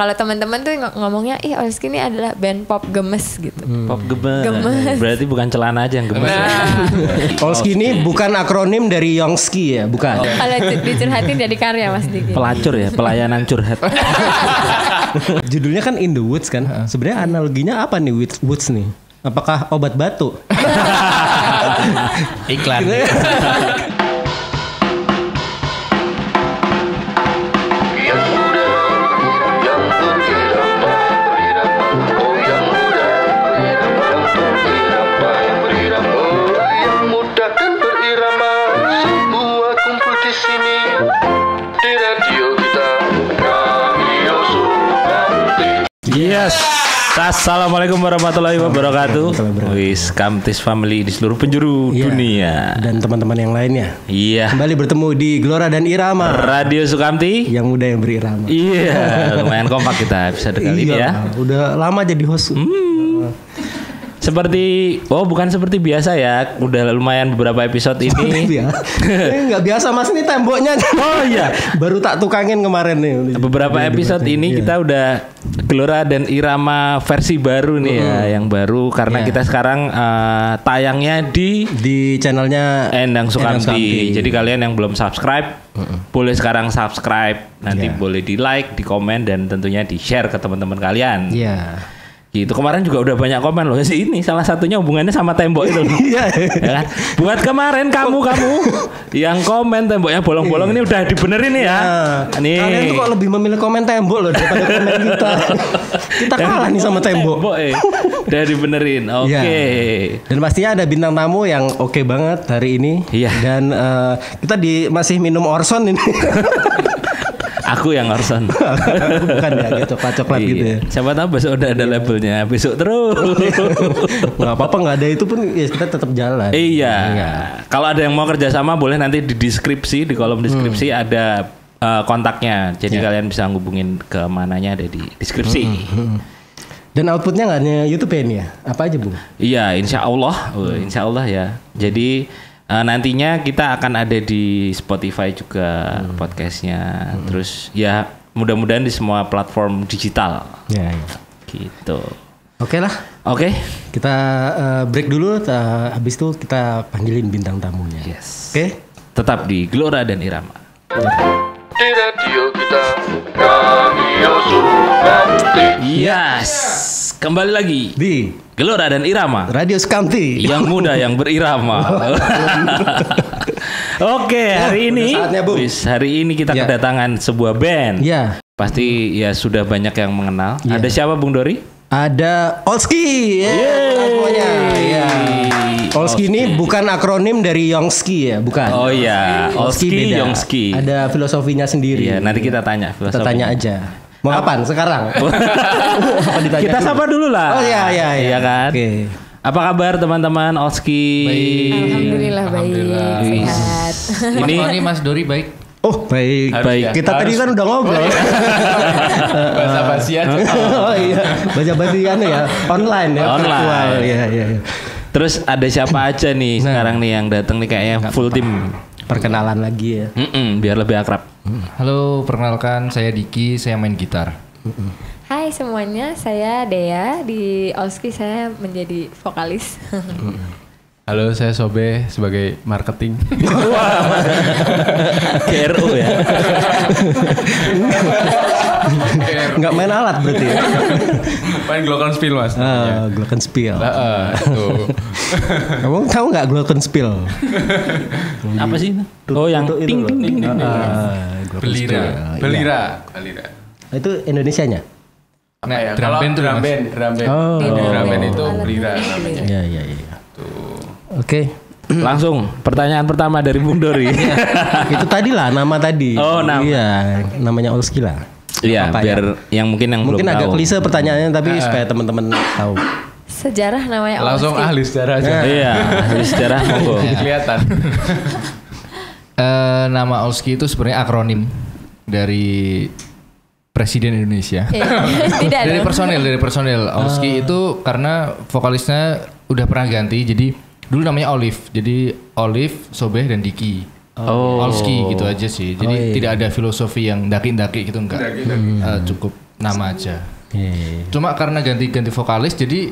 Kalau teman-teman tuh ngomongnya, ih Olski ini adalah band pop gemes gitu. Pop gemes. Berarti bukan celana aja yang gemes. Olski ini bukan akronim dari Yongski ya, bukan. Kalau dicurhatin jadi karya Mas Diki. Pelacur ya, pelayanan curhat. Judulnya kan In the Woods kan. Sebenarnya analoginya apa nih woods nih? Apakah obat batu? Iklan. Yes. Assalamualaikum warahmatullahi wabarakatuh. Wis Kamtis family di seluruh penjuru dunia dan teman-teman yang lainnya. Iya. Kembali bertemu di Gelora dan Irama. Radio Sukamti. Yang muda yang berirama. Iya. Lumayan kompak kita episode kali ini ya. Udah lama jadi host. Bukan seperti biasa ya. Udah lumayan beberapa episode ini. Nggak biasa Mas, ini temboknya. Oh iya. Baru tak tukangin kemarin nih. Beberapa episode ini kita udah Gelora dan Irama versi baru nih ya, yang baru karena kita sekarang tayangnya di channelnya Endang Sukamti. Jadi kalian yang belum subscribe boleh sekarang subscribe. Nanti boleh di like, di komen dan tentunya di share ke teman-teman kalian. Iya. Gitu. Kemarin juga udah banyak komen loh. Ini salah satunya hubungannya sama tembok itu. Iya. Ya kan? Buat kemarin kamu yang komen temboknya bolong-bolong ini udah dibenerin ya. Nih. Kalian tuh kok lebih memilih komen tembok loh daripada komen kita. Kita kalah nih sama tembok. Udah dibenerin. Oke. Dan pastinya ada bintang tamu yang oke banget hari ini. Iya. Dan kita masih minum Orson ini. Aku yang Orson. Bukan ya, kayak coklat-coklat gitu ya. Siapa tahu besok udah ada labelnya. Besok terus. Nggak apa-apa, nggak ada itu pun ya kita tetap jalan. Iya. Kalau ada yang mau kerjasama boleh nanti di deskripsi, di kolom deskripsi ada kontaknya. Jadi kalian bisa ngubungin ke mananya ada di deskripsi. Dan outputnya nggak hanya YouTube ya ini ya? Apa aja Bung? Iya, insya Allah ya. Jadi nantinya kita akan ada di Spotify juga podcastnya. Terus ya mudah-mudahan di semua platform digital. Ya. Gitu. Oke lah. Oke. Kita break dulu. Habis itu kita panggilin bintang tamunya. Yes. Oke. Tetap di Gelora dan Irama. Di radio kita, Radio Sukamti. Yes. Kembali lagi di Gelora dan Irama, Radio Sukamti. Yang muda yang berirama. Oke, hari ini kita kedatangan sebuah band. Iya. Pasti ya sudah banyak yang mengenal. Ada siapa Bung Dori? Ada Olski. Semuanya. Iya. Olski ini bukan akronim dari Yongski ya, bukan. Oh iya, Olski Yongski. Ada filosofinya sendiri. Iya, nanti kita tanya filosofinya. Kita tanya aja. Mau kapan? Sekarang? Kita sapa dulu lah. Oh iya. Iya kan? Oke. Apa kabar teman-teman Olski? Baik. Alhamdulillah baik. Sehat. Ini Mas Dori baik. Oh baik. Kita tadi kan udah ngobrol. Bahasa basian. Oh iya. Bahasa basian ya. Online ya. Virtual. Iya. Terus ada siapa aja nih sekarang nih yang datang nih kayaknya full tim. Perkenalan lagi ya. Biar lebih akrab. Halo, perkenalkan saya Diki, saya main gitar. Hai semuanya, saya Dea. Di Olski saya menjadi vokalis. Halo, saya Sobe sebagai marketing. GRO ya. Nggak main alat berarti ya. Main glockenspiel Mas. Glockenspiel. Tuh. Kamu tahu nggak glockenspiel? Apa sih? Oh yang ting ting ting. Belira. Itu Indonesianya? Apa ya? Drum band tuh, drum Mas. band. Oh. Drum band itu belira namanya. Iya. Oke. Langsung pertanyaan pertama dari Bung Dori. Itu tadi lah nama tadi. Oh, nama. Iya, namanya Olski lah. Iya, biar yang mungkin belum tahu. Mungkin agak klise pertanyaannya tapi supaya teman-teman tahu. Sejarah namanya Langsung Olski. ahli sejarah aja. Iya, ahli sejarah monggo. Kelihatan. Nama Olski itu sebenarnya akronim dari Presiden Indonesia. Tidak dari dong. personil. Olski itu karena vokalisnya udah pernah ganti, jadi dulu namanya Olive. Jadi Olive, Sobeh dan Diki. Olski gitu aja sih. Jadi tidak ada filosofi yang daki-daki gitu enggak. Cukup Nama aja. Iya. Cuma karena ganti vokalis jadi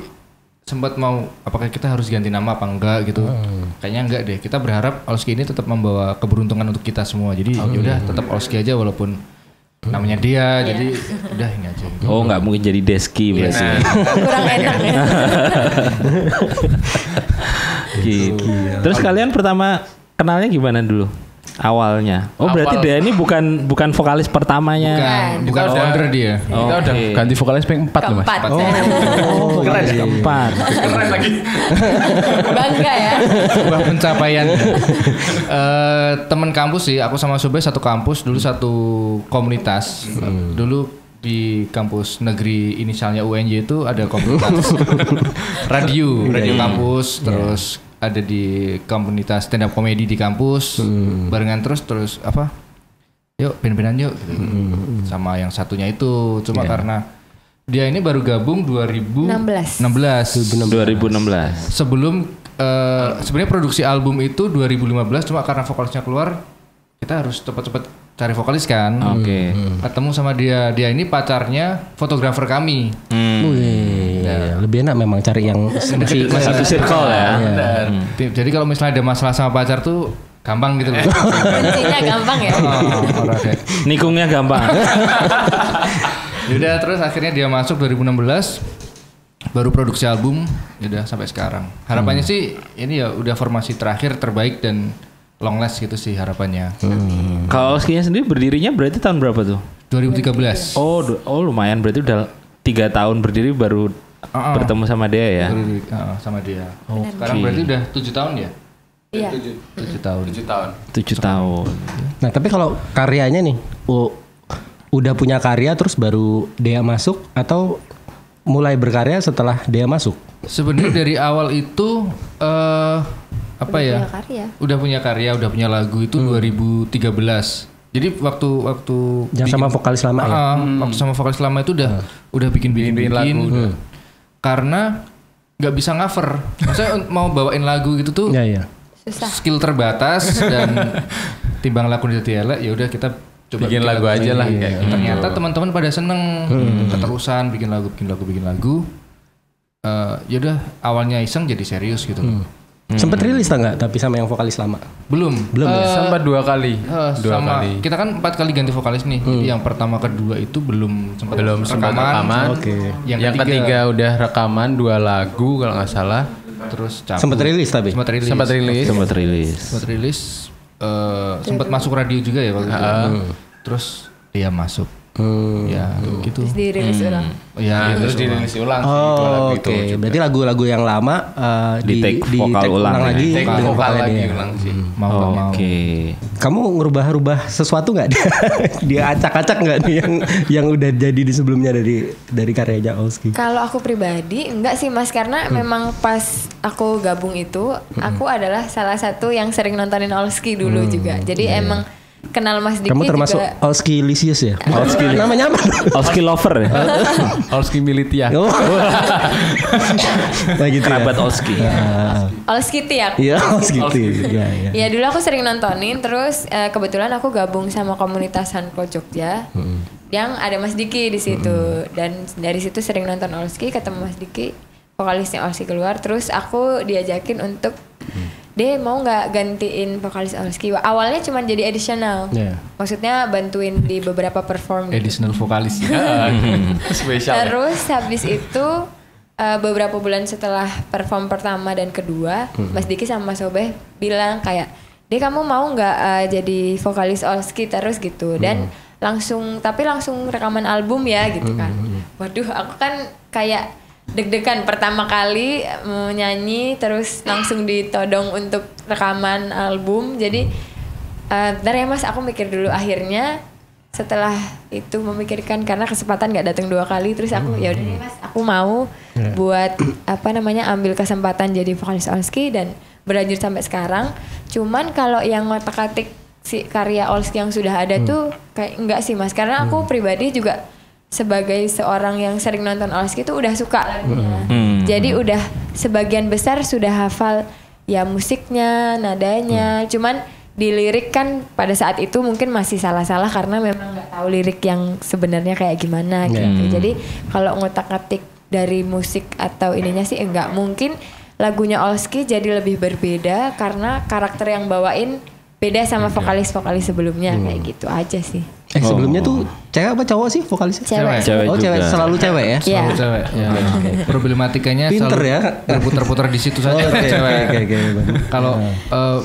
sempat mau apakah kita harus ganti nama apa enggak gitu. Kayaknya enggak deh. Kita berharap Olski ini tetap membawa keberuntungan untuk kita semua. Jadi yaudah tetap Olski aja walaupun namanya dia. Jadi udah ini aja. Oh, nggak mungkin jadi Deski berarti. Kurang enak ya. Gitu. Terus kalian pertama kenalnya gimana dulu? Awalnya. Oh, berarti dia ini bukan vokalis pertamanya. Bukan founder dia. Kita udah ganti vokalis peng 4 loh Mas. Keempat. Oh, keren keempat. Keren lagi. Bangga ya. Sebuah pencapaian. Temen kampus sih, aku sama Sobe satu kampus, dulu satu komunitas. Dulu di kampus negeri inisialnya UNY itu ada komunitas radio kampus, terus ada di komunitas stand up comedy di kampus, barengan terus apa? Yuk band-bandan yuk, gitu. Sama yang satunya itu, cuma karena dia ini baru gabung 2016. 2016. Sebelum sebenarnya produksi album itu 2015, cuma karena vokalisnya keluar, kita harus cepat-cepat cari vokalis kan. Oke. Ketemu sama dia ini pacarnya fotografer kami. Wih, lebih enak memang cari yang masih Satu circle ya. Jadi kalau misalnya ada masalah sama pacar tuh gampang gitu loh. Kuncinya gampang ya. Orang kayak. Nikungnya gampang. Yaudah terus akhirnya dia masuk 2016, baru produksi album, yaudah sampai sekarang. Harapannya sih ini ya udah formasi terakhir terbaik dan long last gitu sih harapannya. Kalau Olskinya sendiri berdirinya berarti tahun berapa tuh? 2013. Oh lumayan, berarti udah 3 tahun berdiri baru bertemu sama dia ya. Sama dia. Sekarang berarti udah 7 tahun ya? Iya. 7 tahun. 7 tahun. Nah, tapi kalau karyanya nih, udah punya karya terus baru dia masuk atau mulai berkarya setelah dia masuk? Sebenarnya dari awal itu apa ya? Punya karya. Udah punya karya, udah punya lagu itu 2013. Jadi waktu Yang sama vokalis lama ya? Waktu sama vokalis lama itu udah bikin lagu. Karena nggak bisa cover. Maksudnya mau bawain lagu gitu tuh Iya. Susah. skill terbatas dan timbang lagu di elek, ya udah kita coba Bikin lagu aja lah kayak gitu. Ternyata teman-teman pada seneng keterusan bikin lagu. Ya udah awalnya iseng jadi serius gitu. Sempet rilis tak nggak? Tapi sama yang vokalis lama? Belum ya? Sempat 2 kali. Sama kita kan 4 kali ganti vokalis nih. Yang pertama kedua itu belum sempat rekaman. Oke. Yang ketiga udah rekaman 2 lagu kalau nggak salah. Terus cabut. Sempet rilis tapi? Sempat rilis. Sempat masuk radio juga ya waktu itu. Terus dia masuk. Ya gitu. Terus dirilis ulang. Ya Terus dirilis ulang sih. Oh, oke. Berarti lagu-lagu yang lama Di take vokal take ulang ya? lagi Take dengan vokal vokalnya lagi dia. ulang sih. mau nggak mau. Oke. Kamu ngerubah-rubah sesuatu nggak? Dia acak-acak nggak nih yang udah jadi di sebelumnya dari karyanya Olski? Kalau aku pribadi enggak sih Mas, karena memang pas aku gabung itu aku adalah salah satu yang sering nontonin Olski dulu juga. Jadi emang kenal Mas Diki Kamu termasuk juga. Olski Lisius ya? Olski namanya apa? Olski lover ya. Olski Militia. Oh. Nah gitu Kerabat ya. Olski. Olski Tiak. Iya, Olski itu. Iya. Ya dulu aku sering nontonin, terus kebetulan aku gabung sama komunitas Handclo Jogja yang ada Mas Diki di situ, dan dari situ sering nonton Olski, ketemu Mas Diki, vokalisnya Olski keluar, terus aku diajakin untuk dia mau nggak gantiin vokalis Olski. Awalnya cuma jadi additional, maksudnya bantuin di beberapa perform. Gitu. Additional vokalis. Spesial. Terus habis itu beberapa bulan setelah perform pertama dan kedua, Mas Diki sama Mas Sobeh bilang kayak, "Dek, kamu mau nggak jadi vokalis Olski terus gitu?" Dan langsung rekaman album ya gitu kan. Waduh, aku kan kayak deg-degan pertama kali nyanyi terus langsung ditodong untuk rekaman album. Jadi bentar ya Mas, aku mikir dulu. Akhirnya setelah itu memikirkan, karena kesempatan nggak datang 2 kali, terus aku ya udah nih Mas, aku mau buat ambil kesempatan jadi vokalis Olski dan berlanjut sampai sekarang. Cuman kalau yang ngotak-atik si karya Olski yang sudah ada tuh kayak enggak sih Mas, karena aku pribadi juga sebagai seorang yang sering nonton Olski itu udah suka lagunya. Jadi udah sebagian besar sudah hafal ya musiknya, nadanya. Cuman di lirik kan pada saat itu mungkin masih salah-salah karena memang nggak tahu lirik yang sebenarnya kayak gimana gitu. Jadi kalau ngotak-ngatik dari musik atau ininya sih enggak, mungkin lagunya Olski jadi lebih berbeda karena karakter yang bawain beda sama vokalis-vokalis sebelumnya kayak gitu aja sih. Sebelumnya tuh cewek apa cowok sih vokalisnya? Cewek. Cewek Cewek, juga. selalu cewek ya? Iya. Selalu cewek. Ya. Problematikanya Pinter selalu ya. berputar-putar di situ saja. Oke, Cewek. oke. Kalau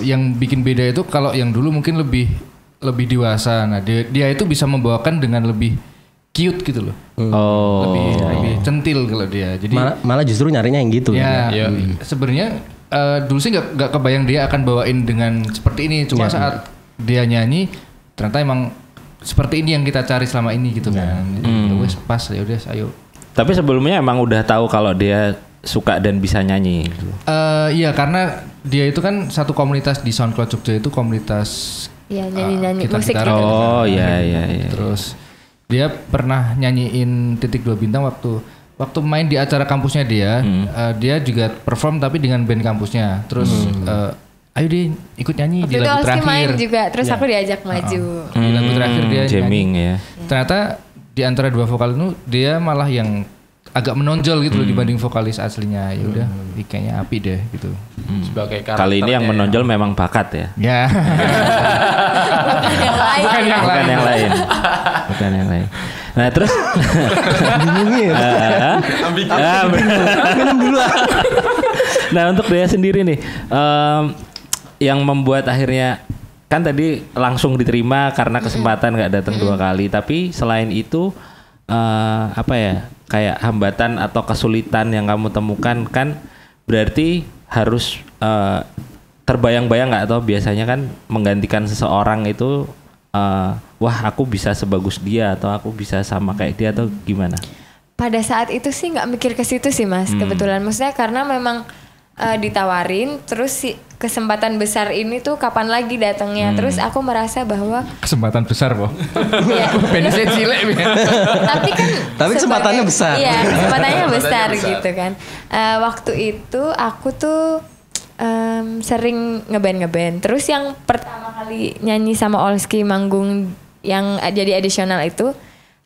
yang bikin beda itu kalau yang dulu mungkin lebih dewasa. Nah, dia itu bisa membawakan dengan lebih cute gitu loh. Oh. Lebih centil kalau dia. Jadi Malah justru nyarinya yang gitu. ya sebenarnya dulu sih nggak kebayang dia akan bawain dengan seperti ini. Cuma saat dia nyanyi ternyata emang seperti ini yang kita cari selama ini gitu kan. Wes pas ya udah ayo. Tapi sebelumnya emang udah tahu kalau dia suka dan bisa nyanyi. Iya karena dia itu kan satu komunitas di SoundCloud Jogja itu komunitas Iya, nyanyi-nyanyi gitar- musik gitar. gitu. Oh iya. Terus dia pernah nyanyiin Titik 2 Bintang waktu main di acara kampusnya dia. Dia juga perform tapi dengan band kampusnya. Terus ayo deh ikut nyanyi Waktu di itu lagu Olski main terakhir. juga, terus aku diajak maju. Di lagu terakhir dia jamming ya. Ternyata di antara dua vokal itu dia malah yang agak menonjol gitu loh dibanding vokalis aslinya. Ya udah, kayaknya api deh gitu. Sebagai Kali ini yang menonjol memang bakat ya. Ya. Bukan yang lain. Bukan yang lain. Bukan yang lain. Nah terus Minum dulu ah. nah untuk Dea sendiri nih yang membuat akhirnya kan tadi langsung diterima karena kesempatan nggak datang 2 kali, tapi selain itu apa ya kayak hambatan atau kesulitan yang kamu temukan kan berarti harus terbayang-bayang nggak, atau biasanya kan menggantikan seseorang itu wah aku bisa sebagus dia atau aku bisa sama kayak dia atau gimana? Pada saat itu sih nggak mikir ke situ sih Mas, kebetulan maksudnya karena memang ditawarin terus si kesempatan besar ini tuh kapan lagi datangnya, terus aku merasa bahwa Kesempatan besar, Boh. ya, Penisnya cilik. tapi kesempatannya besar. Iya, kesempatannya besar gitu kan. Waktu itu aku tuh sering ngeband. Terus yang pertama kali nyanyi sama Olski manggung yang jadi additional itu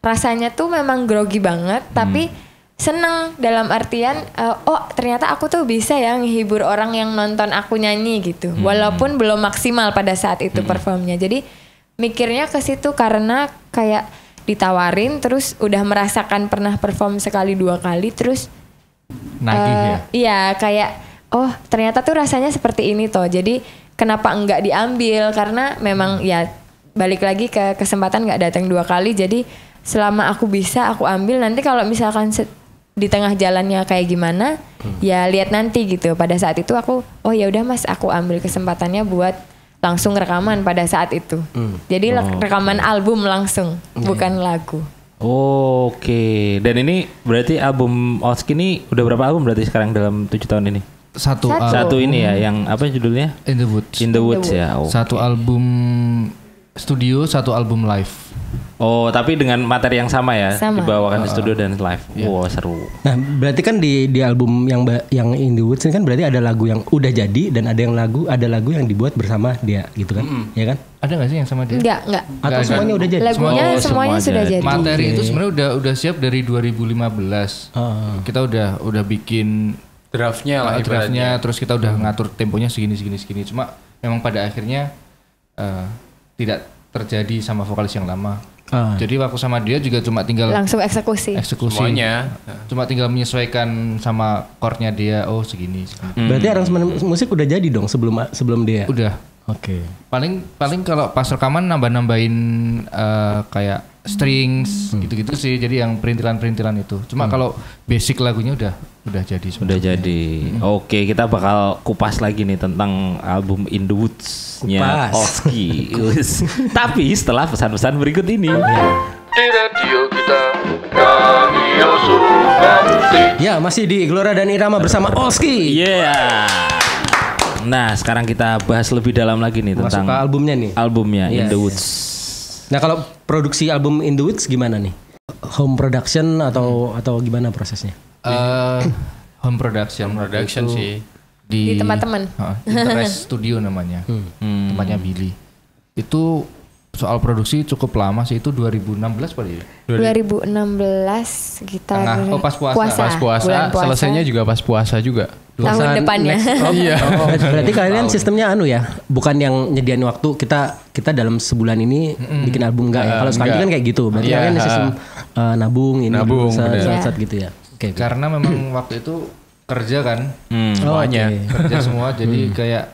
rasanya tuh memang grogi banget, tapi seneng dalam artian oh ternyata aku tuh bisa ya ngehibur orang yang nonton aku nyanyi gitu, walaupun belum maksimal pada saat itu performnya. Jadi mikirnya ke situ karena kayak ditawarin terus udah merasakan pernah perform 1-2 kali terus Nagih ya. iya kayak oh ternyata tuh rasanya seperti ini toh, jadi kenapa enggak diambil, karena memang ya balik lagi ke kesempatan nggak datang 2 kali, jadi selama aku bisa aku ambil, nanti kalau misalkan di tengah jalannya kayak gimana ya lihat nanti gitu. Pada saat itu aku oh ya udah Mas, aku ambil kesempatannya buat langsung rekaman pada saat itu. Jadi rekaman album langsung, bukan lagu. Oke. Dan ini berarti album Olski ini udah berapa album berarti sekarang dalam 7 tahun ini? Satu Satu ini ya, yang apa judulnya? In the Woods. In the Woods ya. Oh. Satu album studio, satu album live. Oh, tapi dengan materi yang sama ya, Sama. dibawakan di studio dan live. Wow, seru. Nah, berarti kan di album yang In the Woods ini kan berarti ada lagu yang udah jadi dan ada lagu yang dibuat bersama dia gitu kan? Ya kan? Ada nggak sih yang sama dia? Enggak. Atau Nggak, semuanya udah jadi? Lagunya Oh, semuanya semua sudah jadi. jadi. Materi itu sebenarnya udah siap dari 2015. Kita udah bikin Draftnya lah draftnya, terus kita udah ngatur temponya segini. Cuma memang pada akhirnya tidak terjadi sama vokalis yang lama. Jadi waktu sama dia juga cuma tinggal Langsung eksekusi. semuanya. Cuma tinggal menyesuaikan sama chordnya dia. Oh segini. Berarti aransemen musik udah jadi dong sebelum dia. Udah. Oke. Paling kalau pas rekaman nambahin kayak strings gitu-gitu sih. Jadi yang perintilan itu. Cuma kalau basic lagunya udah jadi. Udah jadi. Oke, kita bakal kupas lagi nih tentang album In the Woods-nya Kupas. Olski. Tapi setelah pesan-pesan berikut ini. Di radio kita, Radio Sukabumi. Ya, masih di Gelora dan Irama bersama Olski. Yeah. Nah, sekarang kita bahas lebih dalam lagi nih Masuk tentang ke albumnya nih. albumnya In Iya, the iya. Woods. Nah, kalau produksi album In the Woods gimana nih? Home production atau gimana prosesnya? Home production. Production Itu sih. Di tempat teman. Interest Studio namanya. Tempatnya Billy. Itu soal produksi cukup lama sih, itu 2016 kali ya. 2016 sekitar pas puasa. Pas puasa, bulan puasa. selesainya juga pas puasa juga. Tahun depannya. Iya. Berarti kalian sistemnya ya, bukan yang nyediain waktu kita dalam sebulan ini bikin album enggak ya? Kalau sekarang enggak. kan kayak gitu. Berarti Iya, kalian sistem nabung ini Nabung, bener. set gitu ya. Oke. Karena memang waktu itu kerja kan, Semuanya. kerja semua, jadi kayak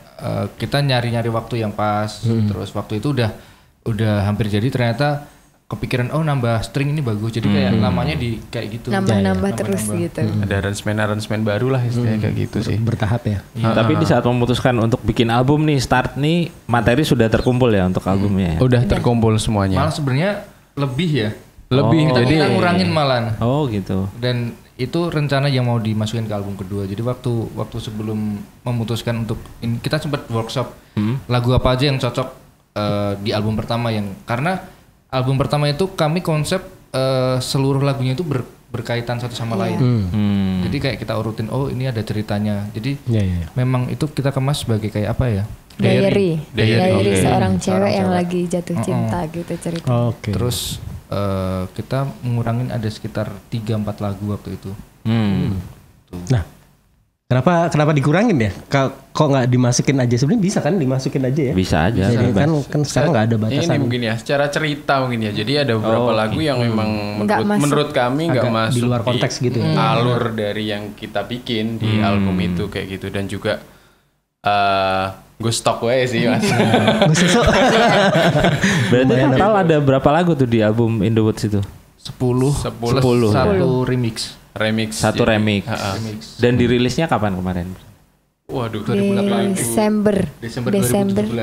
kita nyari-nyari waktu yang pas. Terus waktu itu udah hampir jadi, ternyata kepikiran nambah string ini bagus, jadi kayak namanya di kayak gitu. Nambah terus gitu. Ada aransemen baru lah istilahnya kayak gitu sih. Bertahap ya. Tapi di saat memutuskan untuk bikin album nih, start nih, materi sudah terkumpul ya untuk albumnya. Ya? Udah terkumpul semuanya. Malah sebenarnya lebih ya. Lebih jadi Kita ngurangin malah. Oh gitu. Dan itu rencana yang mau dimasukin ke album kedua. Jadi waktu sebelum memutuskan untuk ini, kita sempat workshop lagu apa aja yang cocok di album pertama, yang karena album pertama itu kami konsep seluruh lagunya itu berkaitan satu sama lain. Jadi kayak kita urutin, ini ada ceritanya. Jadi memang itu kita kemas sebagai kayak apa ya? Diary Oke. seorang cewek yang cewek. lagi jatuh cinta gitu cerita. Oke. Terus kita ngurangin ada sekitar 3-4 lagu waktu itu. Nah, kenapa dikurangin ya? Kok nggak dimasukin aja? Sebenarnya bisa kan dimasukin aja ya? Bisa aja. Jadi bebas. kan sekarang nggak ada batasan. Ini mungkin ya, secara cerita mungkin ya. Jadi ada beberapa lagu yang memang Nggak masuk. menurut kami nggak Agak masuk di luar konteks gitu ya. alur dari yang kita bikin di album itu kayak gitu, dan juga gue stok wae sih mas. Berarti total ada berapa lagu tuh di album In The Woods itu? 10 10. satu remix. Satu remix. Dan dirilisnya kapan kemarin? Waduh. Desember Desember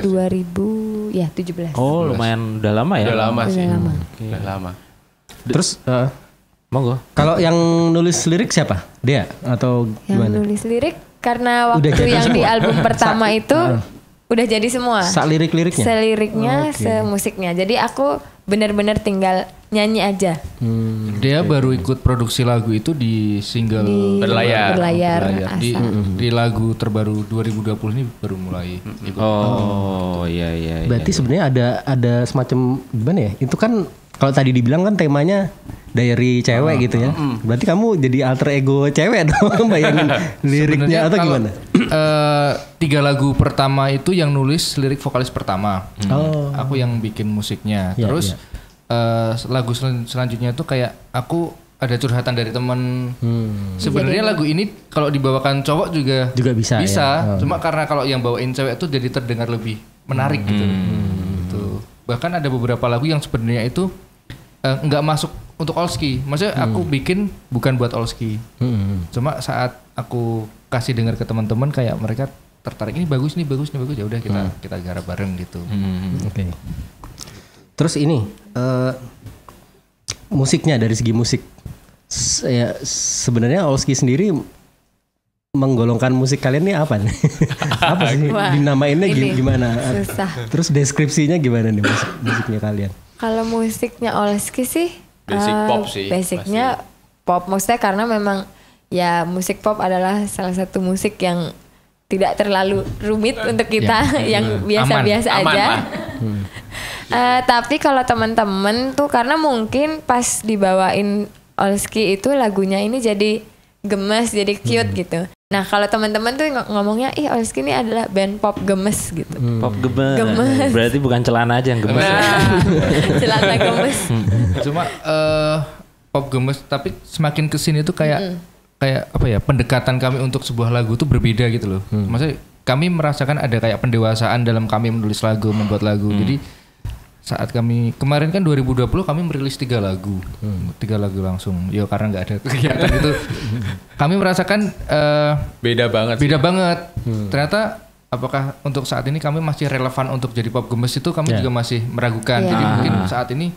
2017. Oh lumayan udah lama ya? Udah lama sih. lama. Udah lama. Terus Monggo. kalau yang nulis lirik siapa? Dia atau Yang gimana? nulis lirik karena Udah waktu jadi yang di semua? album pertama itu udah jadi semua. Sak lirik-liriknya? Seliriknya, semusiknya. Jadi aku benar-benar tinggal nyanyi aja. Dia baru ikut produksi lagu itu di single Di Berlayar. Berlayar. Di, Asa. di lagu terbaru 2020 ini baru mulai. Oh iya. Berarti sebenarnya ada semacam gimana ya? Itu kan kalau tadi dibilang kan temanya diary cewek gitu ya. Berarti kamu jadi alter ego cewek dong bayangin liriknya Sebenarnya atau kalau, gimana? 3 lagu pertama itu yang nulis lirik vokalis pertama. Oh. Aku yang bikin musiknya. Ya, Terus lagu selanjutnya itu kayak aku ada curhatan dari temen. Sebenarnya lagu ini kalau dibawakan cowok juga bisa ya. Cuma karena kalau yang bawain cewek itu jadi terdengar lebih menarik gitu. Gitu. Bahkan ada beberapa lagu yang sebenarnya itu nggak masuk untuk Olski. Maksudnya aku bikin bukan buat Olski. Cuma saat aku kasih dengar ke teman-teman kayak mereka tertarik, ini bagus ya udah kita garap bareng gitu. Oke. Terus ini musiknya, dari segi musik sebenarnya Olski sendiri menggolongkan musik kalian ini apa nih? Apa sih? Wah, Dinamainnya ini gimana? susah. Terus deskripsinya gimana nih musiknya kalian? Kalau musiknya Olski sih Basic pop sih, basicnya pop, maksudnya karena memang ya musik pop adalah salah satu musik yang tidak terlalu rumit untuk kita yang biasa-biasa aman aja. lah. Tapi kalau teman-teman tuh karena mungkin pas dibawain Olski itu lagunya ini jadi gemes, jadi cute gitu. Nah kalau teman-teman tuh ngomongnya, Olski ini adalah band pop gemes gitu. Pop gemes. Gemes. Berarti bukan celana aja yang gemes. Celana gemes. Cuma pop gemes, tapi semakin kesini tuh kayak apa ya, pendekatan kami untuk sebuah lagu tuh berbeda gitu loh. Maksudnya kami merasakan ada kayak pendewasaan dalam kami menulis lagu, membuat lagu. Jadi saat kami kemarin kan 2020 kami merilis 3 lagu, 3 lagu langsung. Ya karena nggak ada kegiatan itu, kami merasakan Beda banget. Ternyata apakah untuk saat ini kami masih relevan untuk jadi pop gemes itu kami juga masih meragukan. Yeah. Jadi mungkin saat ini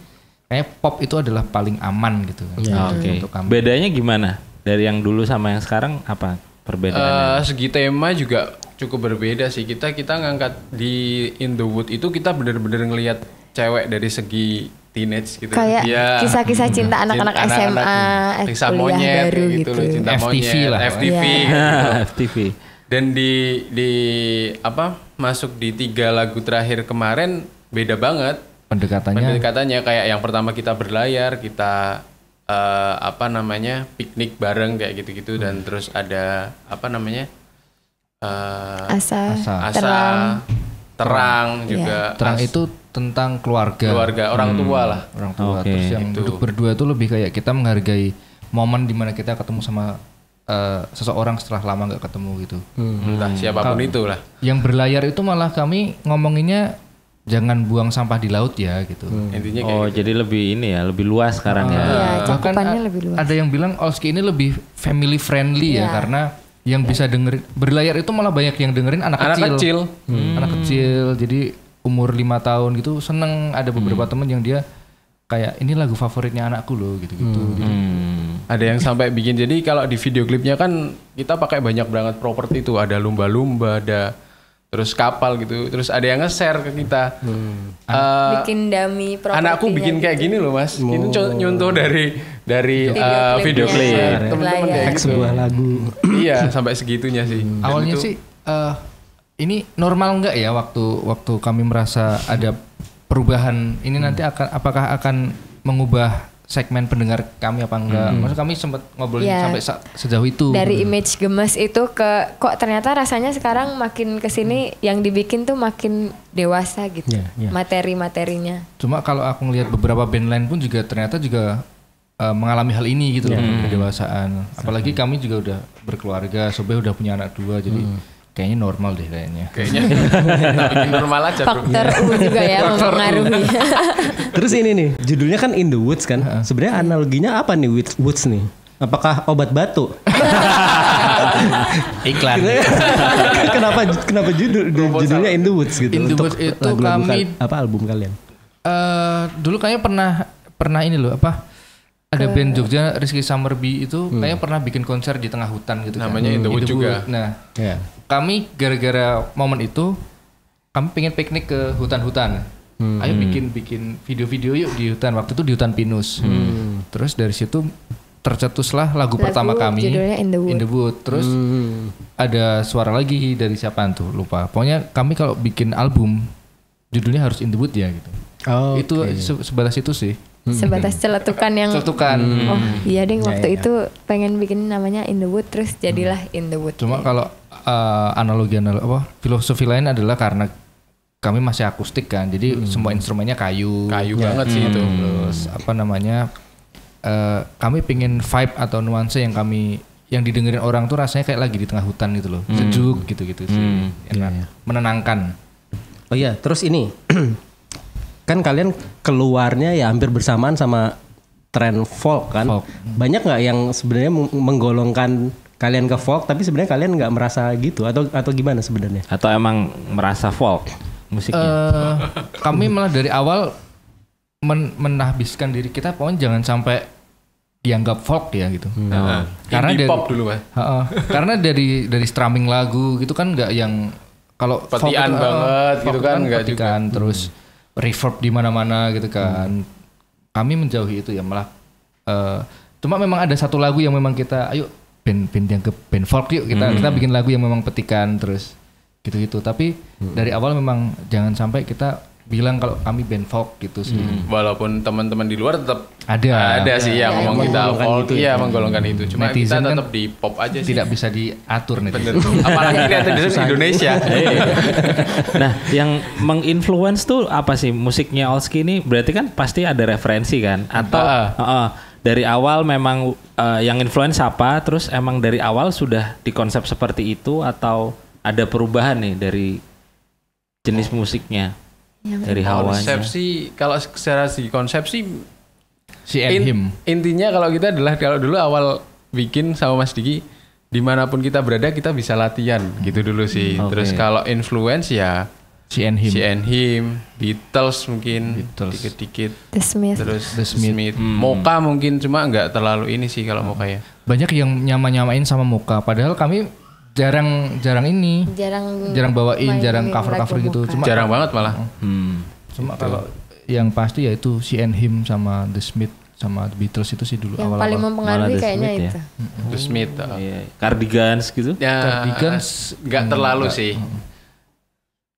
kayak pop itu adalah paling aman gitu. Oke. Untuk kami. Bedanya gimana? Dari yang dulu sama yang sekarang apa perbedaannya? Segi tema juga cukup berbeda sih. Kita ngangkat di In The Wood itu kita bener-bener ngelihat cewek dari segi teenage gitu. Kayak Dia kisah-kisah cinta anak-anak SMA, kisah kuliah monyet baru gitu gitu. loh, cinta FTV monyet, lah. FTV. Iya. FTV. Dan di apa masuk di 3 lagu terakhir kemarin beda banget pendekatannya. Kayak yang pertama kita berlayar, kita apa namanya piknik bareng kayak gitu-gitu dan terus ada apa namanya Asa, terang juga. Terang itu tentang keluarga orang tua lah. Orang tua. Terus yang duduk berdua itu lebih kayak kita menghargai momen dimana kita ketemu sama seseorang setelah lama nggak ketemu gitu. Entah siapapun itulah. Yang berlayar itu malah kami ngomonginnya jangan buang sampah di laut ya gitu. Intinya kayak gitu. Jadi lebih ini ya, lebih luas sekarang ya. Iya, Bahkan cakupannya lebih luas. ada yang bilang Olski ini lebih family friendly ya karena yang bisa dengerin berlayar itu malah banyak yang dengerin anak kecil. Anak kecil. Jadi umur 5 tahun gitu seneng, ada beberapa temen yang dia kayak ini lagu favoritnya anakku loh gitu-gitu. Ada yang sampai bikin, jadi kalau di video klipnya kan kita pakai banyak banget properti itu, ada lumba-lumba, ada terus kapal gitu, terus ada yang nge-share ke kita. Bikin dummy propertinya. Anakku bikin kayak gini loh mas, ini nyontoh dari video klip temen-temen kayak gitu. Sebuah lagu. Iya sampai segitunya sih. Dan Awalnya itu- sih ini normal nggak ya waktu kami merasa ada perubahan ini nanti apakah akan mengubah segmen pendengar kami apa enggak? Maksudnya kami sempat ngobrolin Iya. sampai sejauh itu. Dari image gemes itu ke kok ternyata rasanya sekarang makin kesini yang dibikin tuh makin dewasa gitu. Materi-materinya. Cuma kalau aku ngelihat beberapa band lain pun juga ternyata juga mengalami hal ini gitu loh, kedewasaan. Apalagi kami juga udah berkeluarga, Sobe udah punya anak 2 jadi kayaknya normal deh kayaknya. Kayaknya bikin normal aja bro. Faktor U juga ya mempengaruhi. Terus ini nih, judulnya kan In the Woods kan. Sebenarnya analoginya apa nih with woods nih? Apakah obat batu? Iklan. kenapa judulnya In the Woods gitu? In the Untuk Woods itu lagu-lagu kami- album kalian? Dulu kayaknya pernah ini loh apa? Ada band Jogja Rizky Summerby itu kayaknya pernah bikin konser di tengah hutan gitu. Namanya kan. In the Woods juga. Nah, Ya. kami gara-gara momen itu kami pengen piknik ke hutan-hutan. Ayo bikin video-video yuk di hutan. Waktu itu di hutan pinus. Terus dari situ tercetuslah lagu pertama kami judulnya In the Wood. Terus ada suara lagi dari siapa tuh lupa. Pokoknya kami kalau bikin album judulnya harus In the Wood ya gitu. Oh, Itu sebatas itu sih. Sebatas celetukan yang Celetukan. oh iya deh waktu itu pengen bikin namanya In the Wood terus jadilah In the Wood. Cuma kalau analogi filosofi lain adalah karena kami masih akustik kan, jadi semua instrumennya kayu Banget sih itu. terus apa namanya kami pengen vibe atau nuansa yang didengerin orang tuh rasanya kayak lagi di tengah hutan gitu loh, sejuk gitu-gitu sih, enak, menenangkan. Oh iya, terus ini kan kalian keluarnya ya hampir bersamaan sama tren folk kan. Folk. Banyak nggak yang sebenarnya menggolongkan kalian ke folk, tapi sebenarnya kalian nggak merasa gitu atau gimana sebenarnya? Atau emang merasa folk musiknya? Kami malah dari awal menahbiskan diri kita, pokoknya jangan sampai dianggap folk ya gitu. Karena Indie dari, pop dulu mas. karena dari strumming lagu gitu kan nggak yang kalau folk Petian itu, banget folk gitu itu kan, nggak petikan, terus reverb di mana-mana gitu kan. Kami menjauhi itu ya malah. Cuma memang ada satu lagu yang memang kita ayo band yang ke band folk yuk kita bikin lagu yang memang petikan terus gitu-gitu. Tapi dari awal memang jangan sampai kita bilang kalau kami band folk gitu sih. Walaupun teman-teman di luar tetap Ada sih yang ngomong kita menggolongkan folk, itu ya. iya menggolongkan itu. Cuma Netizen kita kan tetap di pop aja sih. Tidak bisa diatur nih. Bener. Apalagi netizen Indonesia. Nah, yang menginfluence tuh apa sih musiknya Olski ini? Berarti kan pasti ada referensi kan? Atau dari awal memang yang influence apa? Terus emang dari awal sudah dikonsep seperti itu atau ada perubahan nih dari jenis musiknya? Dari hawanya. Konsepsi kalau secara si konsepsi Si and him. intinya kalau kita adalah kalau dulu awal bikin sama Mas Diki dimanapun kita berada kita bisa latihan gitu dulu sih. Oke. Terus kalau influence ya Si and him. si and him, Beatles mungkin Beatles. dikit-dikit. The Smith. Terus The Smith. Mocha mungkin cuma nggak terlalu ini sih kalau Mocha ya. Banyak yang nyamain sama Mocha. Padahal kami jarang ini. Jarang bawain, jarang mainin cover-cover lagu gitu. Mocha. Cuma Jarang banget malah. Cuma kalau yang pasti yaitu si and him sama The Smith. sama The Beatles itu sih dulu Yang awal-awal. paling mempengaruhi Malah The kayaknya Smith ya. itu. The Smith. Iya. Cardigans gitu. Ya, Cardigans nggak terlalu sih.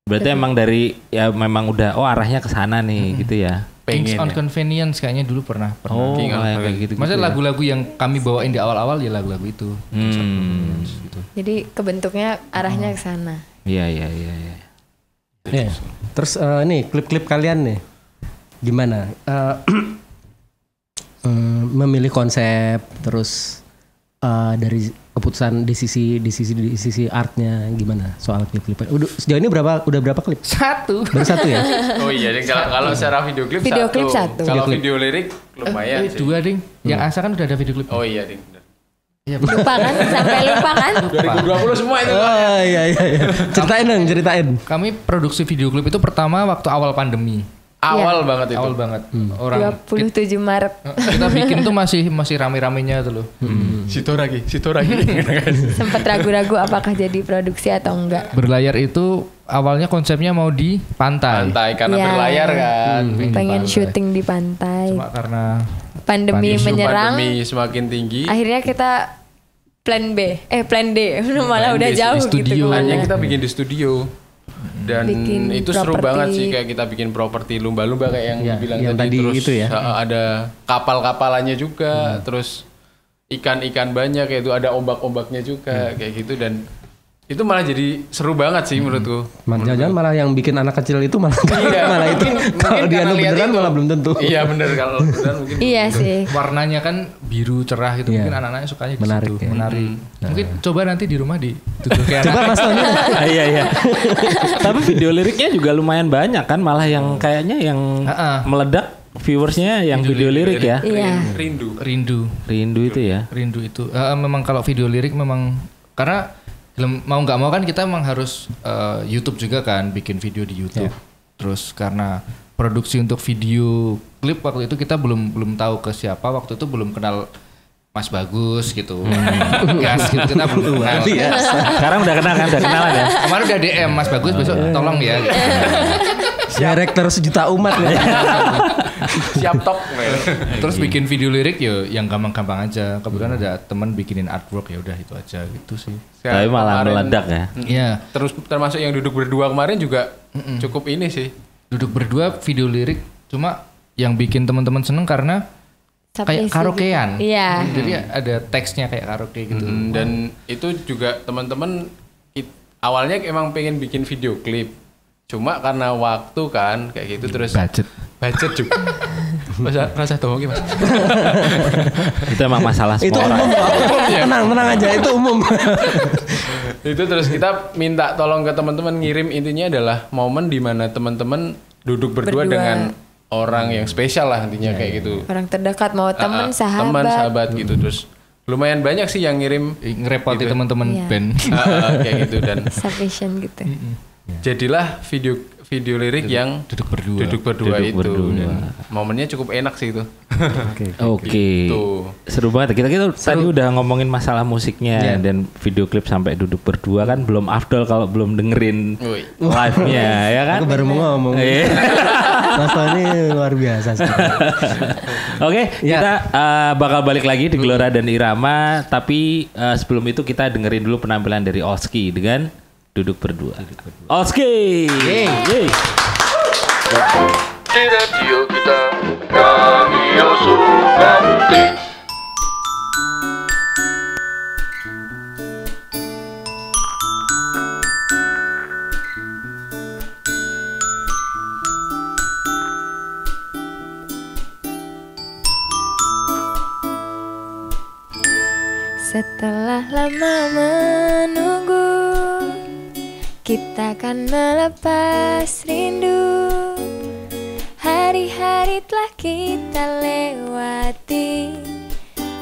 Berarti emang dari ya memang udah arahnya ke sana nih gitu ya. Kings Pengen on ya. Convenience kayaknya dulu pernah. Oh, King on kayak gitu. Maksudnya lagu-lagu yang kami bawain di awal-awal ya lagu-lagu itu. Kings on Convenience gitu. Jadi kebentuknya arahnya ke sana. Iya. Ya. Terus nih klip-klip kalian nih gimana? Memilih konsep terus dari keputusan di sisi artnya gimana soal klip-klipnya? Sejauh ini udah berapa klip? Satu. Baru satu ya? Oh iya, Ding, kalau secara video klip Video satu. klip satu. Kalau Video klip. video lirik lumayan sih. Dua ding. Yang Asa kan udah ada video klip. Oh iya, Ding. bener. Iya. Lupa kan? Sampai lupa kan? 2020 semua itu. Oh iya. Ceritain. Kami produksi video klip itu pertama waktu awal pandemi. Awal banget itu. Awal banget. Orang 27 Maret. kita bikin tuh masih rame-ramenya tuh loh. Situ lagi. Sempat ragu-ragu apakah jadi produksi atau enggak. Berlayar itu awalnya konsepnya mau di pantai. Pantai karena Iya. berlayar kan. Pengen pantai. syuting di pantai. Cuma karena Pandemi Isu menyerang. pandemi semakin tinggi. Akhirnya kita plan D. Malah udah Plan D, jauh di studio. gitu. Hanya kemana. kita bikin di studio. Dan Bikin itu seru properti. banget sih, kayak kita bikin properti lumba-lumba kayak yang Ya, dibilang yang tadi. tadi Terus itu ya. ada kapal-kapalannya juga, terus ikan-ikan banyak, kayak itu ada ombak-ombaknya juga kayak gitu, dan itu malah jadi seru banget sih menurutku. Jangan-jangan malah yang bikin anak kecil itu malah Iya, malah itu mungkin kalau dia karena lihat beneran itu. malah belum tentu. Iya bener, kalau beneran mungkin. Iya sih. warnanya kan biru cerah gitu. Iya. Mungkin anak-anaknya sukanya di Menarik situ. ya. Menarik. Mungkin coba nanti di rumah ditutup kayak Coba anak. Mas Tony. Iya. Tapi video liriknya juga lumayan banyak kan, malah yang kayaknya yang meledak viewersnya yang video lirik ya. Iya. Rindu Rindu itu ya. Rindu itu. Memang kalau video lirik memang karena mau nggak mau kan kita memang harus YouTube juga kan, bikin video di YouTube. Terus karena produksi untuk video klip waktu itu kita belum tahu ke siapa, waktu itu belum kenal Mas Bagus gitu. Gas gitu kita belum kenal. Sekarang udah kenal kan, udah kenalan ya. Kemarin udah DM Mas Bagus, besok tolong ya. Gitu. Direktur sejuta umat ya. siap tok. Terus bikin video lirik ya yang gampang-gampang aja. Kebetulan ada teman bikinin artwork, ya udah itu aja gitu sih. Tapi malah Kemarin- meledak ya. Iya. Terus termasuk yang duduk berdua kemarin juga cukup ini sih. Duduk berdua video lirik, cuma yang bikin teman-teman seneng karena kayak Submisi karaokean. gitu. Iya. Jadi ada teksnya kayak karaoke gitu. Dan itu juga teman-teman awalnya emang pengen bikin video klip. Cuma karena waktu kan kayak gitu, terus budget juga. Rasa tahu gimana? Itu emang masalah Itu semua orang. umum. Tenang aja itu umum. Itu terus kita minta tolong ke teman-teman ngirim, intinya adalah momen di mana teman-teman duduk berdua dengan orang yang spesial lah intinya kayak gitu. Orang terdekat mau teman, sahabat. Teman, sahabat gitu. Terus lumayan banyak sih yang ngirim Ngerepoti gitu. teman-teman Iya. band. Kayak gitu, dan Sufficient gitu. jadilah video lirik yang Duduk berdua. duduk berdua Duduk itu. berdua. Dan momennya cukup enak sih itu. Oke. Gitu. Seru banget. Kita tadi udah ngomongin masalah musiknya dan video klip sampai duduk berdua kan, belum afdol kalau belum dengerin Woi. live-nya ya kan. Aku baru mau ngomong. Iya. Mas Tony luar biasa sih. Oke, kita bakal balik lagi di Gelora dan Irama, tapi sebelum itu kita dengerin dulu penampilan dari Olski dengan Duduk Berdua. Olski. Yeay. Di radio kita, Radio Sukamti. Setelah lama menunggu, kita akan melepas rindu. Hari-hari telah kita lewati,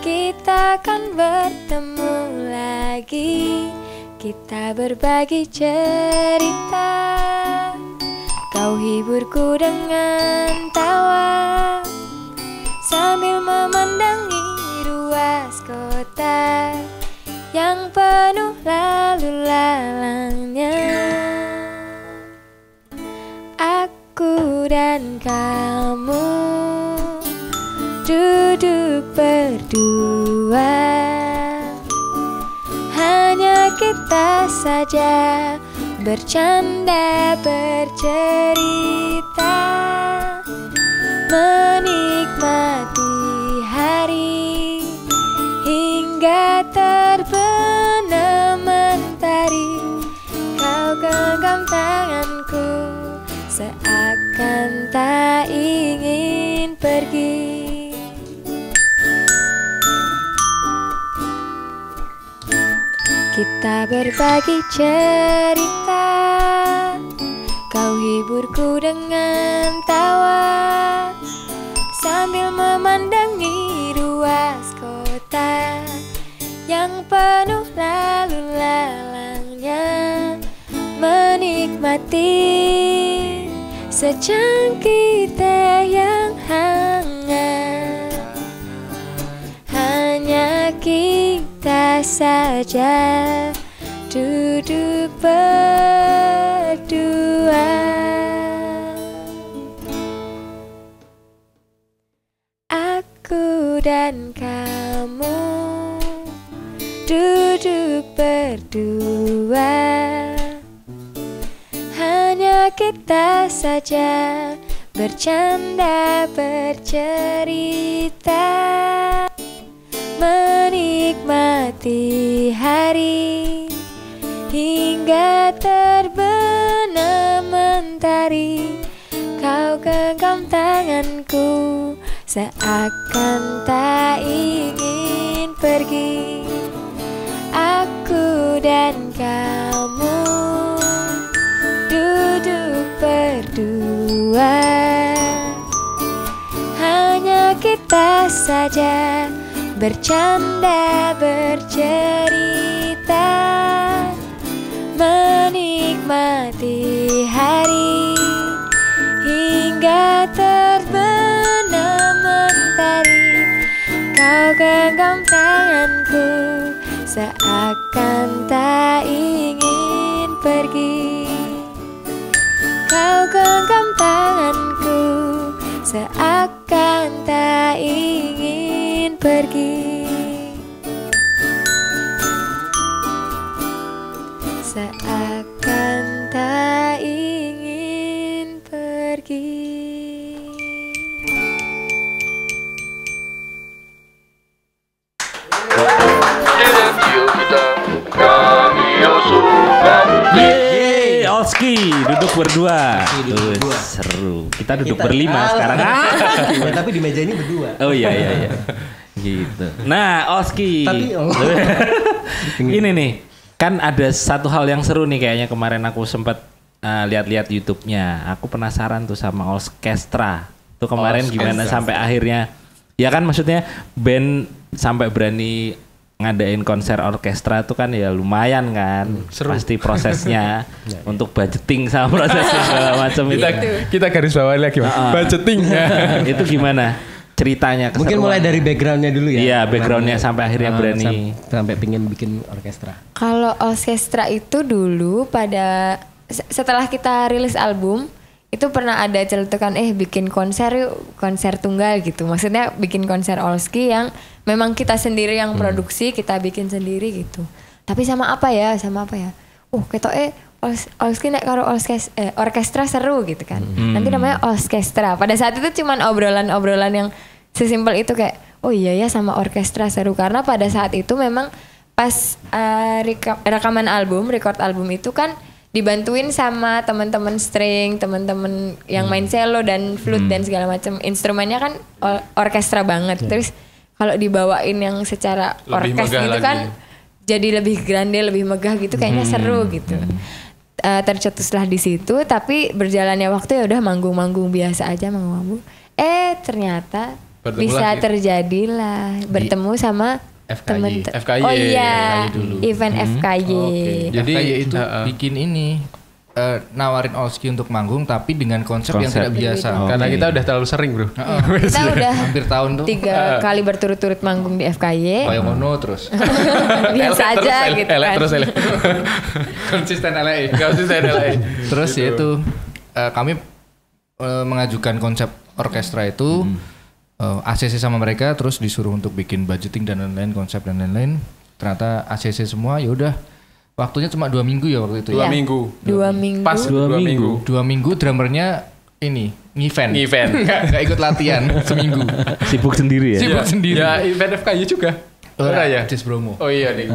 kita akan bertemu lagi. Kita berbagi cerita, kau hiburku dengan tawa, sambil memandangi ruas kota yang penuh lalu lalangnya. Aku dan kamu duduk berdua, hanya kita saja bercanda bercerita, menikmati hari hingga terbenam mentari. Kau genggam tanganku seakan tak ingin pergi. Kita berbagi cerita, kau hiburku dengan tawa, sambil memandangi ruas kota yang penuh lalu lalangnya, menikmati secangkir teh yang hangat, hanya kita saja duduk berdua. Aku dan kamu duduk berdua, hanya kita saja bercanda bercerita, menikmati hari hingga terbenam mentari. Kau genggam tanganku seakan tak ingin pergi. Aku dan kamu duduk berdua, hanya kita saja bercanda bercerita, menikmati hari hingga terbenam mentari. Kau genggam tanganku seakan tak ingin pergi. Kau genggam tanganku seakan tak ingin pergi. Seakan tak ingin pergi. Di radio kita, Radio Sukamti. Yeay, Olski duduk berdua. Seru. Kita duduk berlima sekarang. Ya, tapi di meja ini berdua. Oh iya. Gitu. Nah, Olski. Tapi ini nih, kan ada satu hal yang seru nih kayaknya kemarin aku sempat lihat-lihat YouTube-nya. Aku penasaran tuh sama Orkestra. Tuh kemarin gimana sampai akhirnya? Ya kan maksudnya band sampai berani ngadain konser orkestra tuh kan ya lumayan kan. Pasti prosesnya untuk budgeting sama prosesnya segala macam itu. Kita garis bawahi lagi, Mas. Budgeting. Itu gimana ceritanya? mungkin mulai dari backgroundnya dulu ya. Iya, backgroundnya sampai akhirnya berani. Sampai pingin bikin orkestra. Kalau orkestra itu dulu pada setelah kita rilis album itu pernah ada celetukan bikin konser yuk, konser tunggal gitu. Maksudnya bikin konser Olski yang memang kita sendiri yang produksi, kita bikin sendiri gitu. Tapi sama apa ya? Ketoke Olski nek karo orkestra seru gitu kan. Nanti namanya orkestra. Pada saat itu cuman obrolan-obrolan yang sesimpel itu kayak oh iya ya sama orkestra seru, karena pada saat itu memang pas rekaman album, record album itu kan dibantuin sama teman-teman string, teman-teman yang main cello dan flute dan segala macam. Instrumennya kan orkestra banget. Terus kalau dibawain yang secara Lebih orkes megah gitu lagi. kan jadi lebih grande, lebih megah gitu, kayaknya seru gitu. Tercetuslah di situ, tapi berjalannya waktu ya udah manggung-manggung biasa aja, manggung-manggung. Ternyata Bertemu bisa lagi. terjadilah bertemu sama FKY. FKY. Oh iya, FKY dulu. event FKY. Jadi, Jadi itu heeh. bikin ini nawarin Olski untuk manggung tapi dengan konsep yang Konsep. tidak biasa. Karena kita udah terlalu sering, Bro. Kita udah Hampir tahun tuh. 3 kali berturut-turut manggung di FKY. Kayak ngono terus. Biasa aja gitu kan. Konsisten LA. Terus ya itu kami mengajukan konsep orkestra itu ACC sama mereka, terus disuruh untuk bikin budgeting dan lain-lain, konsep dan lain-lain. Ternyata ACC semua, ya udah. Waktunya cuma 2 minggu ya waktu itu. 2 Iya. minggu. 2 minggu. Pas 2 minggu. 2 minggu drummernya ini event. Nggak ikut latihan seminggu. Sibuk sendiri ya. Sibuk sendiri. Ya event FKY juga. Ora ya? Dis Bromo. Oh iya nih.